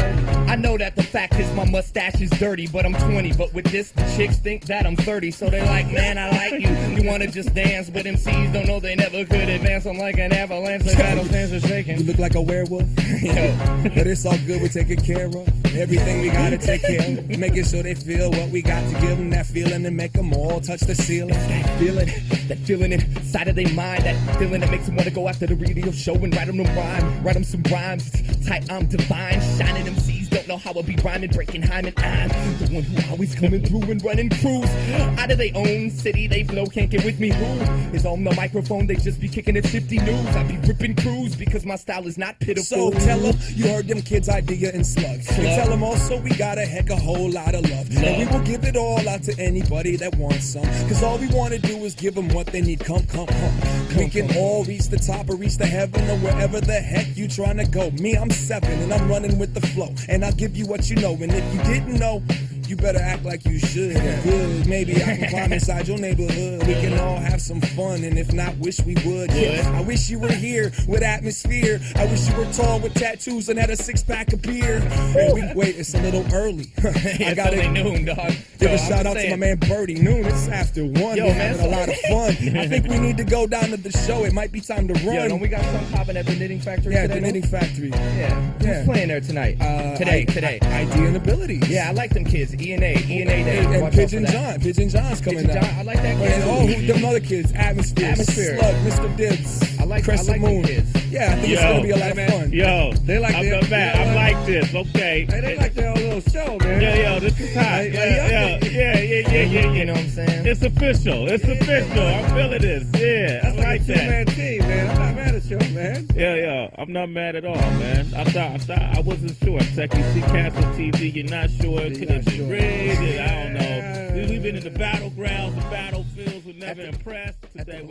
I know that the fact is my mustache is dirty, but I'm 20. But with this, the chicks think that I'm 30. So they're like, man, I like you. You wanna just dance, but MCs don't know they never could advance. I'm like an avalanche, the battle stands are shaking. You look like a werewolf. Yo. But it's all good, we're taking care of everything we gotta take care of. Making sure they feel what we got to give them, that feeling, and make them all touch the ceiling. That feeling inside of their mind, that feeling that makes them want to go after the radio show and write them some rhymes. Tight, I'm divine, shining MCs don't know how I be rhyming, breaking hymen. I'm the one who always coming through and running crews out of their own city. They flow, can't get with me. Who is on the microphone? They just be kicking it 50 news. I be ripping crews because my style is not pitiful. So tell them you heard them kids' Eyedea and Slugs. And tell them also we got a heck a whole lot of love. And we will give it all out to anybody that wants some. Cause all we want to do is give them what they need. Come. We can all reach the top or reach the heaven or wherever the heck you trying to go. Me, I'm 7 and I'm running with the flow. And I'll give you what you know. And if you didn't know, you better act like you should. Good, maybe I can climb inside your neighborhood. We can all have some fun, and if not, wish we would. Yeah, I wish you were here with atmosphere. I wish you were tall with tattoos and had a 6-pack of beer. And wait, it's a little early. I got it noon, dog. Give a shout out to my man Birdie. Noon, it's after 1. We're having a lot of fun. I think we need to go down to the show. It might be time to run. Yo, don't we got something popping at the Knitting Factory today? Yeah, the Knitting Factory. Yeah. Who's playing there tonight? Today. Eyedea and Abilities. Yeah, I like them kids. E&A Day. And Pigeon John's coming down. I like that kid. And them other kids, Atmosphere, Slug, Mr. Dibs, I like Moon. Kids. Yeah, I think it's gonna be a lot of fun. Yo, they like I'm not mad. I like this. Okay. Hey, they like their own little show, man. Yo, this is hot. Yeah. You know what I'm saying? It's official. I'm feeling this. Yeah, I like that. Two-man team, man. I'm not mad at you, man. Yeah. I'm not mad at all, man. I thought I wasn't sure. Tech, you see Castle TV, you're not sure. Could it be rigged? I don't know. We've been in the battlegrounds, the battlefields. We're never impressed. Today,